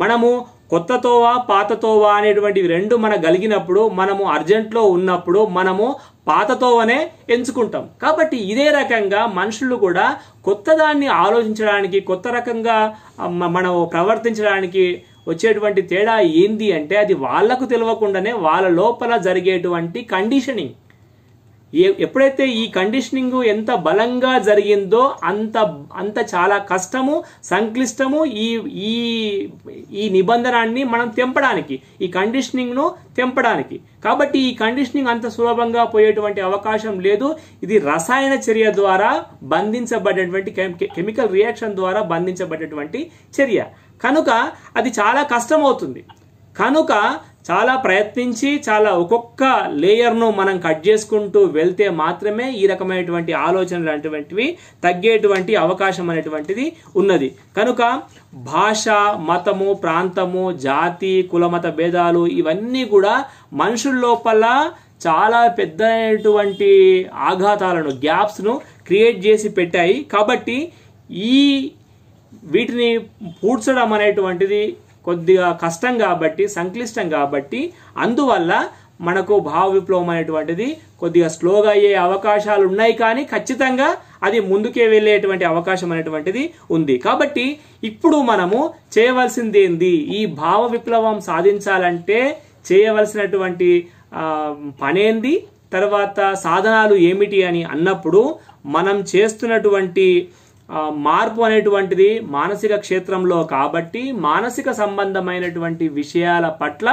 మనము కొత్త తోవ పాత తోవ అనేటువంటివి రెండు మనకు కలిగినప్పుడు, మనము అర్జెంట్లో ఉన్నప్పుడు మనము పాత తోవనే ఎంచుకుంటాం. కాబట్టి ఇదే రకంగా మనుషులు కూడా కొత్త దాన్ని ఆలోచించడానికి, కొత్త రకంగా మనం ప్రవర్తించడానికి వచ్చేటువంటి తేడా ఏంది అంటే, అది వాళ్లకు తెలియకుండానే వాళ్ళ లోపల జరిగేటువంటి కండిషనింగ్. ఎప్పుడైతే ఈ కండిషనింగ్ ఎంత బలంగా జరిగిందో అంత చాలా కష్టము, సంక్లిష్టము ఈ నిబంధనాన్ని మనం తెంపడానికి, ఈ కండిషనింగ్ను తెంపడానికి. కాబట్టి ఈ కండిషనింగ్ అంత సులభంగా పోయేటువంటి అవకాశం లేదు. ఇది రసాయన చర్య ద్వారా బంధించబడేటువంటి, కెమికల్ రియాక్షన్ ద్వారా బంధించబడేటువంటి చర్య. కనుక అది చాలా కష్టమవుతుంది. కనుక చాలా ప్రయత్నించి ఒక్కొక్క లేయర్ను మనం కట్ చేసుకుంటూ వెళ్తే మాత్రమే ఈ రకమైనటువంటి ఆలోచనలు అనేటువంటివి తగ్గేటువంటి అవకాశం అనేటువంటిది ఉన్నది. కనుక భాష, మతము, ప్రాంతము, జాతి, కులమత భేదాలు ఇవన్నీ కూడా మనుషుల లోపల చాలా పెద్దటువంటి ఆఘాతాలను, గ్యాప్స్ను క్రియేట్ చేసి పెట్టాయి. కాబట్టి వీటిని పూడ్చడం అనేటువంటిది కొద్దిగా కష్టం కాబట్టి, సంక్లిష్టం కాబట్టి, అందువల్ల మనకు భావ విప్లవం అనేటువంటిది కొద్దిగా స్లోగా అయ్యే అవకాశాలు ఉన్నాయి. కానీ ఖచ్చితంగా అది ముందుకే వెళ్ళేటువంటి అవకాశం అనేటువంటిది ఉంది. కాబట్టి ఇప్పుడు మనము చేయవలసింది ఏంది, ఈ భావ విప్లవం సాధించాలంటే చేయవలసినటువంటి పనేంది, తర్వాత సాధనాలు ఏమిటి అని అన్నప్పుడు, మనం చేస్తున్నటువంటి మార్పు అనేటువంటిది మానసిక క్షేత్రంలో కాబట్టి మానసిక సంబంధమైనటువంటి విషయాల పట్ల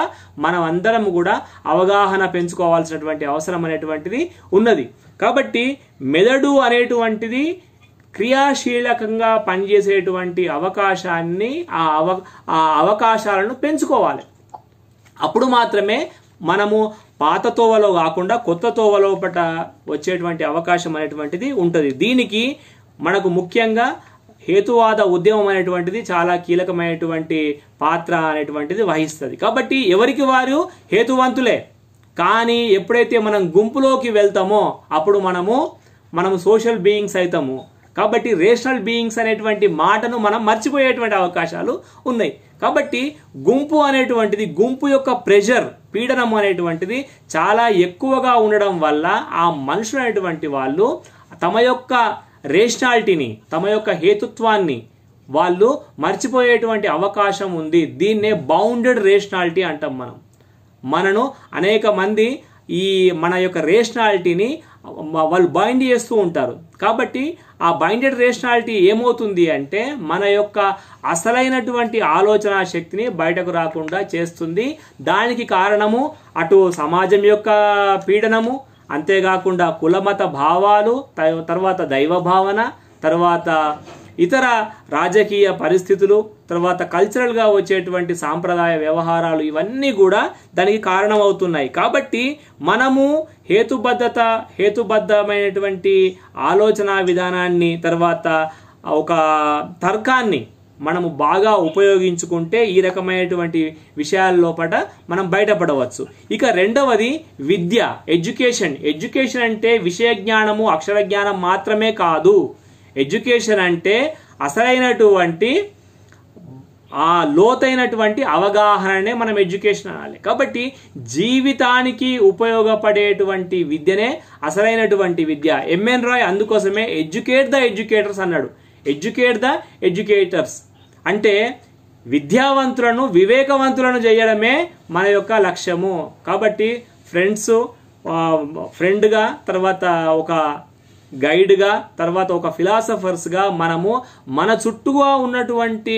మనం అందరం కూడా అవగాహన పెంచుకోవాల్సినటువంటి అవసరం అనేటువంటిది ఉన్నది. కాబట్టి మెదడు అనేటువంటిది క్రియాశీలకంగా పనిచేసేటువంటి అవకాశాన్ని, ఆ అవకాశాలను పెంచుకోవాలి. అప్పుడు మాత్రమే మనము పాత తోవలో కాకుండా కొత్త తోవలో వచ్చేటువంటి అవకాశం అనేటువంటిది ఉంటుంది. దీనికి మనకు ముఖ్యంగా హేతువాద ఉద్యమం అనేటువంటిది చాలా కీలకమైనటువంటి పాత్ర అనేటువంటిది వహిస్తుంది. కాబట్టి ఎవరికి వారు హేతువంతులే. కానీ ఎప్పుడైతే మనం గుంపులోకి వెళ్తామో అప్పుడు మనము సోషల్ బీయింగ్స్ అవుతాము. కాబట్టి రేషనల్ బీయింగ్స్ అనేటువంటి మాటను మనం మర్చిపోయేటువంటి అవకాశాలు ఉన్నాయి. కాబట్టి గుంపు అనేటువంటిది, గుంపు యొక్క ప్రెషర్, పీడనం అనేటువంటిది చాలా ఎక్కువగా ఉండడం వల్ల ఆ మనుషులు అనేటువంటి వాళ్ళు తమ యొక్క రేషనాలిటీని, తమ యొక్క హేతుత్వాన్ని వాళ్ళు మర్చిపోయేటువంటి అవకాశం ఉంది. దీన్నే బౌండెడ్ రేషనాలిటీ అంటాం. మనను అనేక మంది ఈ మన యొక్క రేషనాలిటీని వాళ్ళు బైండ్ చేస్తూ ఉంటారు. కాబట్టి ఆ బైండెడ్ రేషనాలిటీ ఏమవుతుంది అంటే మన యొక్క అసలైనటువంటి ఆలోచన శక్తిని బయటకు రాకుండా చేస్తుంది. దానికి కారణము అటు సమాజం యొక్క పీడనము, అంతేకాకుండా కులమత భావాలు, తర్వాత దైవ భావన, తర్వాత ఇతర రాజకీయ పరిస్థితులు, తర్వాత కల్చరల్గా వచ్చేటువంటి సాంప్రదాయ వ్యవహారాలు, ఇవన్నీ కూడా దానికి కారణమవుతున్నాయి. కాబట్టి మనము హేతుబద్ధమైనటువంటి ఆలోచన విధానాన్ని, తర్వాత ఒక తర్కాన్ని మనము బాగా ఉపయోగించుకుంటే ఈ రకమైనటువంటి విషయాల లోపల మనం బయటపడవచ్చు. ఇక రెండవది విద్య, ఎడ్యుకేషన్. ఎడ్యుకేషన్ అంటే విషయ జ్ఞానము, అక్షర జ్ఞానం మాత్రమే కాదు. ఎడ్యుకేషన్ అంటే అసలైనటువంటి ఆ లోతైనటువంటి అవగాహననే మనం ఎడ్యుకేషన్ అనాలి. కాబట్టి జీవితానికి ఉపయోగపడేటువంటి విద్యనే అసలైనటువంటి విద్య. ఎంఎన్ రాయ్ అందుకోసమే ఎడ్యుకేట్ ద ఎడ్యుకేటర్స్ అన్నాడు. ఎడ్యుకేట్ ద ఎడ్యుకేటర్స్ అంటే విద్యావంతులను, వివేకవంతులను చేయడమే మన యొక్క లక్ష్యము. కాబట్టి ఫ్రెండ్గా, తర్వాత ఒక గైడ్గా, తర్వాత ఒక ఫిలాసఫర్స్గా మనము మన చుట్టూగా ఉన్నటువంటి,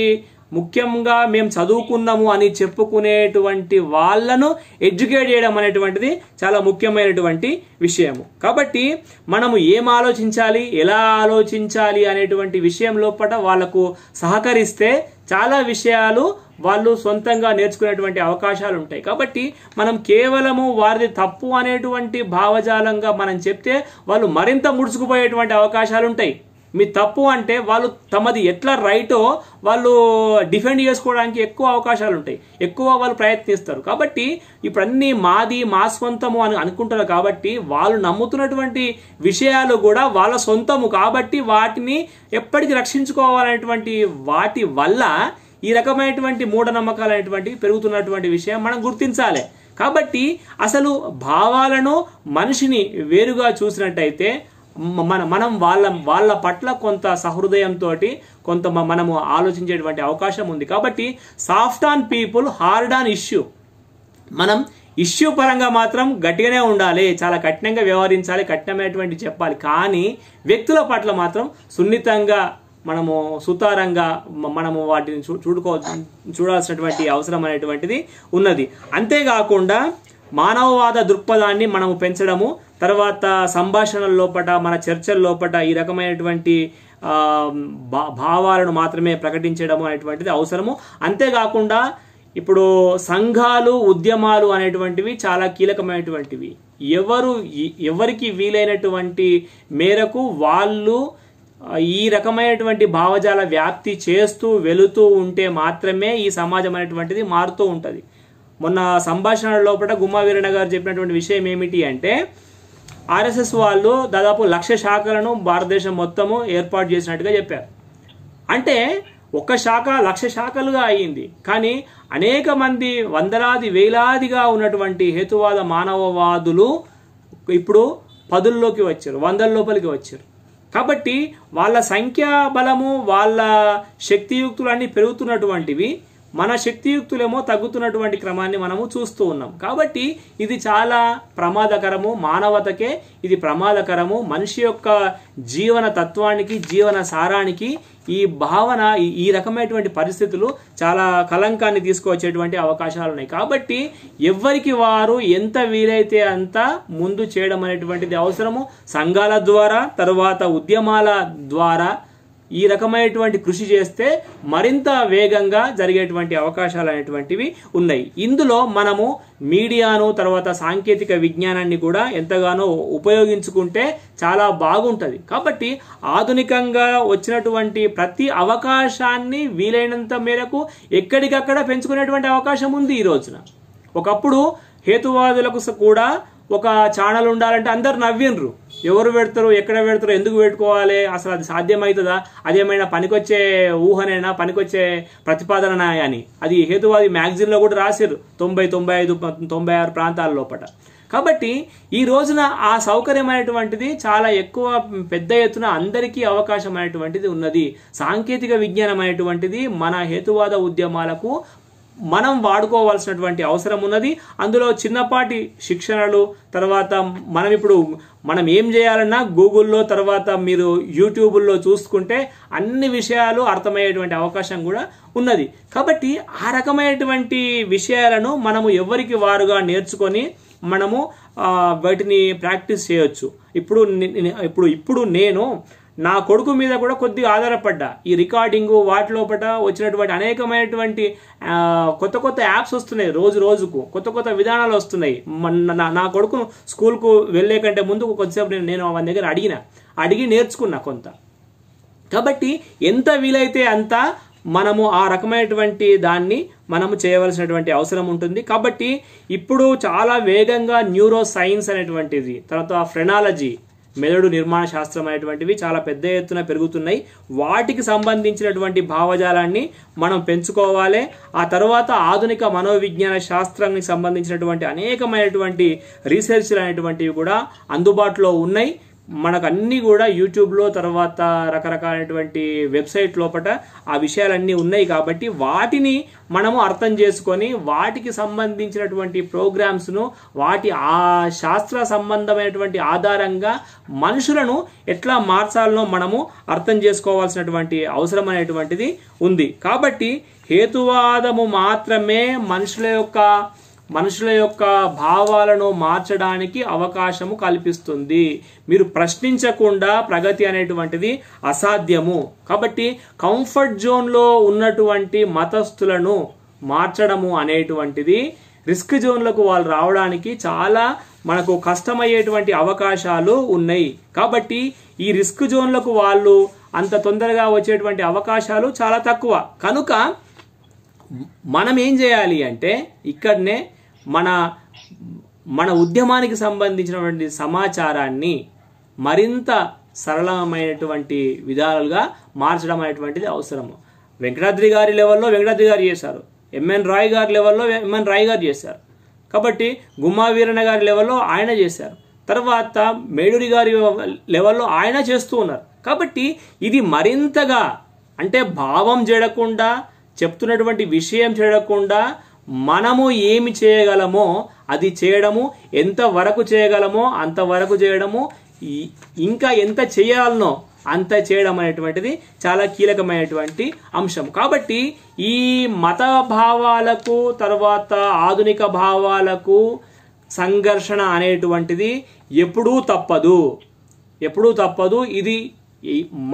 ముఖ్యంగా మేము చదువుకున్నాము అని చెప్పుకునేటువంటి వాళ్ళను ఎడ్యుకేట్ చేయడం అనేటువంటిది చాలా ముఖ్యమైనటువంటి విషయము. కాబట్టి మనము ఏం ఆలోచించాలి, ఎలా ఆలోచించాలి అనేటువంటి విషయం లోపల వాళ్ళకు సహకరిస్తే చాలా విషయాలు వాళ్ళు సొంతంగా నేర్చుకునేటువంటి అవకాశాలు ఉంటాయి. కాబట్టి మనం కేవలము వారిది తప్పు అనేటువంటి భావజాలంగా మనం చెప్తే వాళ్ళు మరింత ముడుచుకుపోయేటువంటి అవకాశాలు ఉంటాయి. మీ తప్పు అంటే వాళ్ళు తమది ఎట్లా రైటో వాళ్ళు డిఫెండ్ చేసుకోవడానికి ఎక్కువ అవకాశాలు ఉంటాయి, ఎక్కువ వాళ్ళు ప్రయత్నిస్తారు. కాబట్టి ఇప్పుడు అన్ని మాది, మా సొంతము అని అనుకుంటారు. కాబట్టి వాళ్ళు నమ్ముతున్నటువంటి విషయాలు కూడా వాళ్ళ సొంతము కాబట్టి వాటిని ఎప్పటికీ రక్షించుకోవాలనేటువంటి వాటి వల్ల ఈ రకమైనటువంటి మూఢనమ్మకాలు అనేటువంటివి పెరుగుతున్నటువంటి విషయం మనం గుర్తించాలి. కాబట్టి అసలు భావాలను, మనిషిని వేరుగా చూసినట్టయితే మనం వాళ్ళ పట్ల కొంత సహృదయంతో కొంత మనము ఆలోచించేటువంటి అవకాశం ఉంది. కాబట్టి soft on people, hard on issue. మనం ఇష్యూ పరంగా మాత్రం గట్టిగానే ఉండాలి, చాలా కఠినంగా వ్యవహరించాలి, కఠినమైనటువంటి చెప్పాలి. కానీ వ్యక్తుల పట్ల మాత్రం సున్నితంగా, మనము సుతారంగా మనము వాటిని చూడాల్సినటువంటి అవసరం అనేటువంటిది ఉన్నది. అంతేకాకుండా మానవవాద దృక్పథాన్ని మనము పెంచడము, తర్వాత సంభాషణల లోపట, మన చర్చల లోపట ఈ రకమైనటువంటి భావాలను మాత్రమే ప్రకటించడము అనేటువంటిది అవసరము. అంతేకాకుండా ఇప్పుడు సంఘాలు, ఉద్యమాలు అనేటువంటివి చాలా కీలకమైనటువంటివి. ఎవరికి వీలైనటువంటి మేరకు వాళ్ళు ఈ రకమైనటువంటి భావజాల వ్యాప్తి చేస్తూ వెళుతూ ఉంటే మాత్రమే ఈ సమాజం అనేటువంటిది మారుతూ ఉంటుంది. మొన్న సంభాషణ లోపల గుమ్మా వీరన్న గారు చెప్పినటువంటి విషయం ఏమిటి అంటే, ఆర్ఎస్ఎస్ వాళ్ళు దాదాపు 1,00,000 శాఖలను భారతదేశం మొత్తము ఏర్పాటు చేసినట్టుగా చెప్పారు. అంటే ఒక శాఖ 1,00,000 శాఖలుగా అయ్యింది. కానీ అనేక మంది వందలాది వేలాదిగా ఉన్నటువంటి హేతువాద మానవవాదులు ఇప్పుడు 10లోకి వచ్చారు, 100 లోపలికి వచ్చారు. కాబట్టి వాళ్ళ సంఖ్యా బలము, వాళ్ళ శక్తియుక్తులు అన్నీ పెరుగుతున్నటువంటివి, మన శక్తియుక్తులేమో తగ్గుతున్నటువంటి క్రమాన్ని మనము చూస్తూ ఉన్నాం. కాబట్టి ఇది చాలా ప్రమాదకరము, మానవతకే ఇది ప్రమాదకరము. మనిషి యొక్క జీవన తత్వానికి, జీవన సారానికి ఈ భావన, ఈ రకమైనటువంటి పరిస్థితులు చాలా కలంకాన్ని తీసుకువచ్చేటువంటి అవకాశాలు ఉన్నాయి. కాబట్టి ఎవరికి వారు ఎంత వీలైతే అంత ముందు చేయడం అనేటువంటిది అవసరము. సంఘాల ద్వారా, తరువాత ఉద్యమాల ద్వారా ఈ రకమైనటువంటి కృషి చేస్తే మరింత వేగంగా జరిగేటువంటి అవకాశాలు అనేటువంటివి ఉన్నాయి. ఇందులో మనము మీడియాను, తర్వాత సాంకేతిక విజ్ఞానాన్ని కూడా ఎంతగానో ఉపయోగించుకుంటే చాలా బాగుంటుంది. కాబట్టి ఆధునికంగా వచ్చినటువంటి ప్రతి అవకాశాన్ని వీలైనంత మేరకు ఎక్కడికక్కడ పెంచుకునేటువంటి అవకాశం ఉంది ఈ రోజున. ఒకప్పుడు హేతువాదులకు కూడా ఒక ఛానల్ ఉండాలంటే అందరు నవ్విండ్రు. ఎవరు పెడతారు, ఎక్కడ పెడతారు, ఎందుకు పెట్టుకోవాలి, అసలు అది సాధ్యమవుతుందా, అదేమైనా పనికొచ్చే ఊహనైనా, పనికొచ్చే ప్రతిపాదన అని అది హేతువాది మ్యాగజైన్లో కూడా రాశారు 90, 95, 96 ప్రాంతాల లోపల. కాబట్టి ఈ రోజున ఆ సౌకర్యమైనటువంటిది చాలా ఎక్కువ పెద్ద ఎత్తున అందరికీ అవకాశం అనేటువంటిది ఉన్నది. సాంకేతిక విజ్ఞానం అనేటువంటిది మన హేతువాద ఉద్యమాలకు మనం వాడుకోవాల్సినటువంటి అవసరం ఉన్నది. అందులో చిన్నపాటి శిక్షణలు, తర్వాత మనం ఏం చేయాలన్నా గూగుల్లో, తర్వాత మీరు యూట్యూబ్లో చూసుకుంటే అన్ని విషయాలు అర్థమయ్యేటువంటి అవకాశం కూడా ఉన్నది. కాబట్టి ఆ రకమైనటువంటి విషయాలను మనము ఎవరికి వారుగా నేర్చుకొని మనము వాటిని ప్రాక్టీస్ చేయొచ్చు. ఇప్పుడు నేను నా కొడుకు మీద కూడా కొద్దిగా ఆధారపడ్డా. ఈ రికార్డింగు వాటి లోపల వచ్చినటువంటి అనేకమైనటువంటి కొత్త కొత్త యాప్స్ వస్తున్నాయి, రోజు రోజుకు కొత్త కొత్త విధానాలు వస్తున్నాయి. నా కొడుకును స్కూల్కు వెళ్ళే కంటే ముందు కొద్దిసేపు నేను వాళ్ళ దగ్గర అడిగి నేర్చుకున్నా కొంత. కాబట్టి ఎంత వీలైతే అంత మనము ఆ రకమైనటువంటి దాన్ని మనము చేయవలసినటువంటి అవసరం ఉంటుంది. కాబట్టి ఇప్పుడు చాలా వేగంగా న్యూరో సైన్స్ అనేటువంటిది, తర్వాత ఫ్రెనాలజీ, మెదడు నిర్మాణ శాస్త్రం అనేటువంటివి చాలా పెద్ద ఎత్తున పెరుగుతున్నాయి. వాటికి సంబంధించినటువంటి భావజాలాన్ని మనం పెంచుకోవాలి. ఆ తర్వాత ఆధునిక మనోవిజ్ఞాన శాస్త్రానికి సంబంధించినటువంటి అనేకమైనటువంటి రీసెర్చ్లు అనేటువంటివి కూడా అందుబాటులో ఉన్నాయి. మనకు అన్నీ కూడా యూట్యూబ్లో, తర్వాత రకరకాలైనటువంటి వెబ్సైట్ లోపల ఆ విషయాలన్నీ ఉన్నాయి. కాబట్టి వాటిని మనము అర్థం చేసుకొని వాటికి సంబంధించినటువంటి ప్రోగ్రామ్స్ను వాటి ఆ శాస్త్ర సంబంధమైనటువంటి ఆధారంగా మనుషులను ఎట్లా మార్చాలనో మనము అర్థం చేసుకోవాల్సినటువంటి అవసరం అనేటువంటిది ఉంది. కాబట్టి హేతువాదము మాత్రమే మనుషుల యొక్క భావాలను మార్చడానికి అవకాశము కల్పిస్తుంది. మీరు ప్రశ్నించకుండా ప్రగతి అనేటువంటిది అసాధ్యము. కాబట్టి కంఫర్ట్ జోన్లో ఉన్నటువంటి మతస్థులను మార్చడము అనేటువంటిది రిస్క్ జోన్లకు వాళ్ళు రావడానికి చాలా మనకు కష్టమయ్యేటువంటి అవకాశాలు ఉన్నాయి. కాబట్టి ఈ రిస్క్ జోన్లకు వాళ్ళు అంత తొందరగా వచ్చేటువంటి అవకాశాలు చాలా తక్కువ. కనుక మనం ఏం చేయాలి అంటే ఇక్కడనే మన ఉద్యమానికి సంబంధించినటువంటి సమాచారాన్ని మరింత సరళమైనటువంటి విధాలుగా మార్చడం అనేటువంటిది అవసరము. వెంకటాద్రి గారి లెవెల్లో వెంకటాద్రి గారు చేశారు, ఎంఎన్ రాయ్ గారి లెవెల్లో ఎంఎన్ రాయ్ గారు చేశారు. కాబట్టి గుమ్మా వీరన్న గారి లెవెల్లో ఆయన చేశారు, తర్వాత మేడూరి గారి లెవెల్లో ఆయన చేస్తూ ఉన్నారు. కాబట్టి ఇది మరింతగా అంటే భావం చెడకుండా, చెప్తున్నటువంటి విషయం చెడకుండా మనము ఏమి చేయగలమో అది చేయడము, ఎంతవరకు చేయగలమో అంతవరకు చేయడము, ఇంకా ఎంత చేయాలనో అంత చేయడం అనేటువంటిది చాలా కీలకమైనటువంటి అంశం. కాబట్టి ఈ మత భావాలకు, తర్వాత ఆధునిక భావాలకు సంఘర్షణ అనేటువంటిది ఎప్పుడూ తప్పదు. ఇది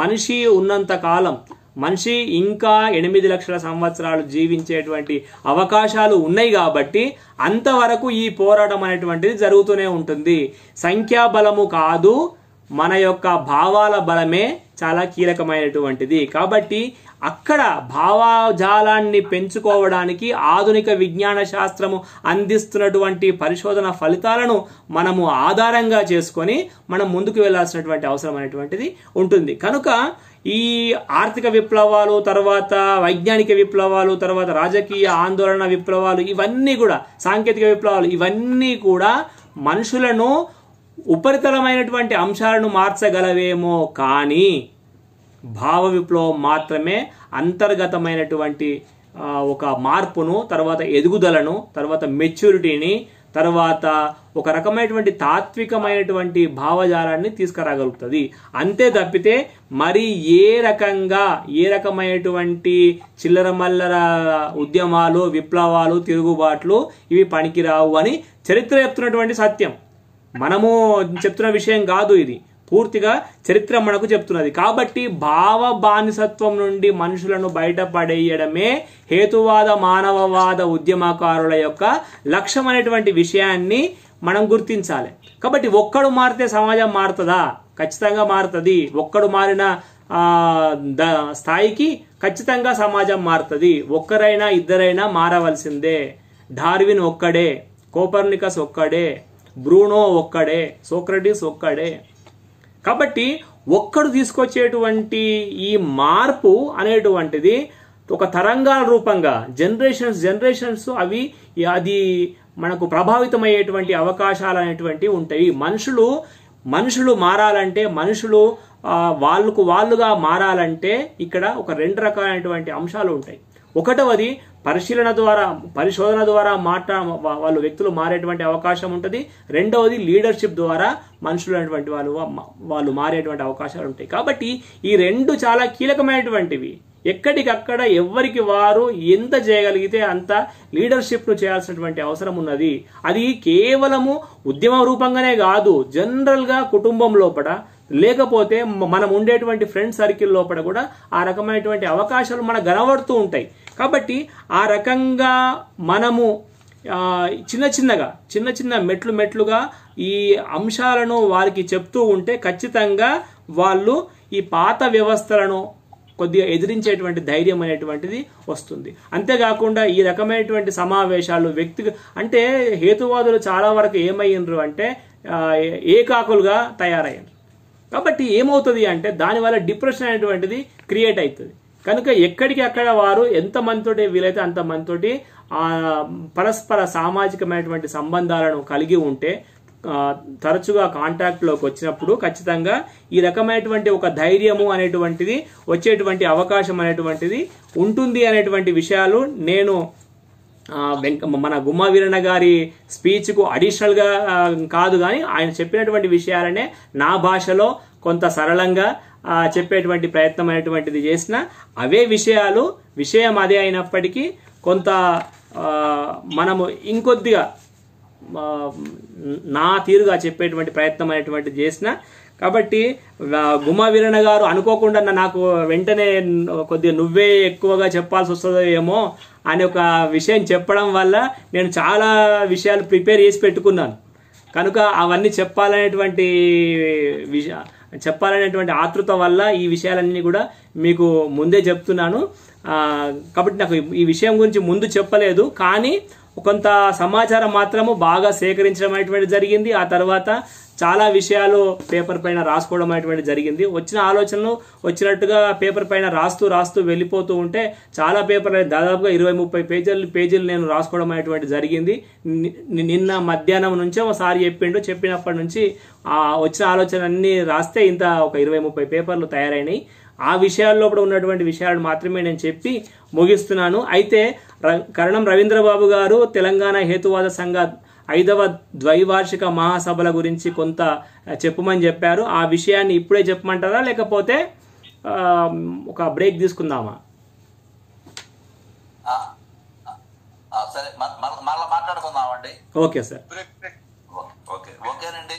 మనిషి ఉన్నంత కాలం, మనిషి ఇంకా 8 లక్షల సంవత్సరాలు జీవించేటువంటి అవకాశాలు ఉన్నాయి. కాబట్టి అంతవరకు ఈ పోరాటం అనేటువంటిది జరుగుతూనే ఉంటుంది. సంఖ్యాబలము కాదు, మన యొక్క భావాల బలమే చాలా కీలకమైనటువంటిది. కాబట్టి అక్కడ భావజాలాన్ని పెంచుకోవడానికి ఆధునిక విజ్ఞాన శాస్త్రము అందిస్తున్నటువంటి పరిశోధన ఫలితాలను మనము ఆధారంగా చేసుకొని మనం ముందుకు వెళ్లాల్సినటువంటి అవసరం అనేటువంటిది ఉంటుంది. కనుక ఈ ఆర్థిక విప్లవాలు, తర్వాత వైజ్ఞానిక విప్లవాలు, తర్వాత రాజకీయ ఆందోళన విప్లవాలు, ఇవన్నీ కూడా సాంకేతిక విప్లవాలు, ఇవన్నీ కూడా మనుషులను ఉపరితలమైనటువంటి అంశాలను మార్చగలవేమో, కానీ భావ విప్లవం మాత్రమే అంతర్గతమైనటువంటి ఒక మార్పును, తర్వాత ఎదుగుదలను, తర్వాత మెచ్యూరిటీని, తర్వాత ఒక రకమైనటువంటి తాత్వికమైనటువంటి భావజాలాన్ని తీసుకురాగలుగుతుంది. అంతే తప్పితే మరి ఏ రకమైనటువంటి చిల్లర మల్లర ఉద్యమాలు, విప్లవాలు, తిరుగుబాట్లు ఇవి పనికిరావు అని చరిత్ర చెప్తున్నటువంటి సత్యం. మనము చెప్తున్న విషయం కాదు, ఇది పూర్తిగా చరిత్ర మనకు చెప్తున్నది. కాబట్టి భావ బానిసత్వం నుండి మనుషులను బయటపడేయడమే హేతువాద మానవవాద ఉద్యమకారుల యొక్క లక్ష్యం అనేటువంటి విషయాన్ని మనం గుర్తించాలి. కాబట్టి ఒక్కడు మారితే సమాజం మారుతుందా? ఖచ్చితంగా మారుతుంది. ఒక్కడు మారిన స్థాయికి ఖచ్చితంగా సమాజం మారుతుంది. ఒక్కరైనా ఇద్దరైనా మారవలసిందే. డార్విన్ ఒక్కడే, కోపర్నికస్ ఒక్కడే, బ్రూనో ఒక్కడే, సోక్రటీస్ ఒక్కడే, కాబట్టి ఒక్కడు తీసుకొచ్చేటువంటి ఈ మార్పు అనేటువంటిది ఒక తరంగాల రూపంగా జనరేషన్స్ అది మనకు ప్రభావితమయ్యేటువంటి అవకాశాలు అనేటువంటివి ఉంటాయి. మనుషులు మారాలంటే, మనుషులు వాళ్ళుగా మారాలంటే ఇక్కడ ఒక 2 రకాలైనటువంటి అంశాలు ఉంటాయి. ఒకటవది పరిశోధన ద్వారా వాళ్ళు వ్యక్తులు మారేటువంటి అవకాశం ఉంటుంది. రెండవది లీడర్షిప్ ద్వారా మనుషులు అనేటువంటి వాళ్ళు మారేటువంటి అవకాశాలు ఉంటాయి. కాబట్టి ఈ 2 చాలా కీలకమైనటువంటివి. ఎక్కడికక్కడ ఎవరికి వారు ఎంత చేయగలిగితే అంత లీడర్షిప్ను చేయాల్సినటువంటి అవసరం ఉన్నది. అది కేవలము ఉద్యమ రూపంగానే కాదు, జనరల్గా కుటుంబం లోపల, లేకపోతే మనం ఉండేటువంటి ఫ్రెండ్ సర్కిల్ లోపల కూడా ఆ రకమైనటువంటి అవకాశాలు మనకు కనబడుతూ ఉంటాయి. కాబట్టి ఆ రకంగా మనము చిన్న చిన్న మెట్లుగా ఈ అంశాలను వారికి చెప్తూ ఉంటే ఖచ్చితంగా వాళ్ళు ఈ పాత వ్యవస్థలను కొద్దిగా ఎదిరించేటువంటి ధైర్యం అనేటువంటిది వస్తుంది. అంతేకాకుండా ఈ రకమైనటువంటి సమావేశాలు అంటే హేతువాదులు చాలా వరకు ఏమయ్యిండ్రు అంటే ఏకాకులుగా తయారయ్యారు. కాబట్టి ఏమవుతుంది అంటే దానివల్ల డిప్రెషన్ అనేటువంటిది క్రియేట్ అవుతుంది. కనుక ఎక్కడికి అక్కడ వారు ఎంతమందితోటి వీలైతే అంతమందితోటి పరస్పర సామాజికమైనటువంటి సంబంధాలను కలిగి ఉంటే, తరచుగా కాంటాక్ట్లోకి వచ్చినప్పుడు ఖచ్చితంగా ఈ రకమైనటువంటి ఒక ధైర్యము అనేటువంటిది వచ్చేటువంటి అవకాశం అనేటువంటిది ఉంటుంది అనేటువంటి విషయాలు నేను మన గుమ్మా వీరన్న గారి స్పీచ్కు అడిషనల్గా కాదు, కానీ ఆయన చెప్పినటువంటి విషయాలనే నా భాషలో కొంత సరళంగా చెప్పేటువంటి ప్రయత్నం అనేటువంటిది చేసిన అవే విషయం అదే అయినప్పటికీ కొంత మనము ఇంకొద్దిగా నా తీరుగా చెప్పేటువంటి ప్రయత్నం అనేటువంటిది చేసిన. కాబట్టి గుమ్మా వీరన్న గారు అనుకోకుండా నాకు వెంటనే కొద్దిగా నువ్వే ఎక్కువగా చెప్పాల్సి వస్తుందో ఏమో అనే ఒక విషయం చెప్పడం వల్ల నేను చాలా విషయాలు ప్రిపేర్ చేసి పెట్టుకున్నాను. కనుక అవన్నీ చెప్పాలనేటువంటి ఆతృత వల్ల ఈ విషయాలన్నీ కూడా మీకు ముందే చెప్తున్నాను. కాబట్టి నాకు ఈ విషయం గురించి ముందు చెప్పలేదు, కానీ కొంత సమాచారం మాత్రము బాగా సేకరించడం అనేటువంటి జరిగింది. ఆ తర్వాత చాలా విషయాలు పేపర్ పైన రాసుకోవడం అనేటువంటి జరిగింది. వచ్చిన ఆలోచనలు వచ్చినట్టుగా పేపర్ పైన రాస్తూ వెళ్ళిపోతూ ఉంటే చాలా పేపర్లు దాదాపుగా 20-30 పేజీలు నేను రాసుకోవడం అనేటువంటి జరిగింది. నిన్న మధ్యాహ్నం నుంచే ఒకసారి చెప్పినప్పటి నుంచి వచ్చిన ఆలోచన అన్ని రాస్తే ఇంత ఒక 20-30 పేపర్లు తయారైనాయి. ఆ విషయాల్లో కూడా ఉన్నటువంటి విషయాలు మాత్రమే నేను చెప్పి ముగిస్తున్నాను. అయితే కరణం రవీంద్రబాబు గారు తెలంగాణ హేతువాద సంఘ 5వ ద్వైవార్షిక మహాసభల గురించి కొంత చెప్పమని చెప్పారు. ఆ విషయాన్ని ఇప్పుడే చెప్పమంటారా, లేకపోతే ఒక బ్రేక్ తీసుకుందామా? సరే, మళ్ళీ మాట్లాడుకుందామండి. Okay sir. ఓకేనండి.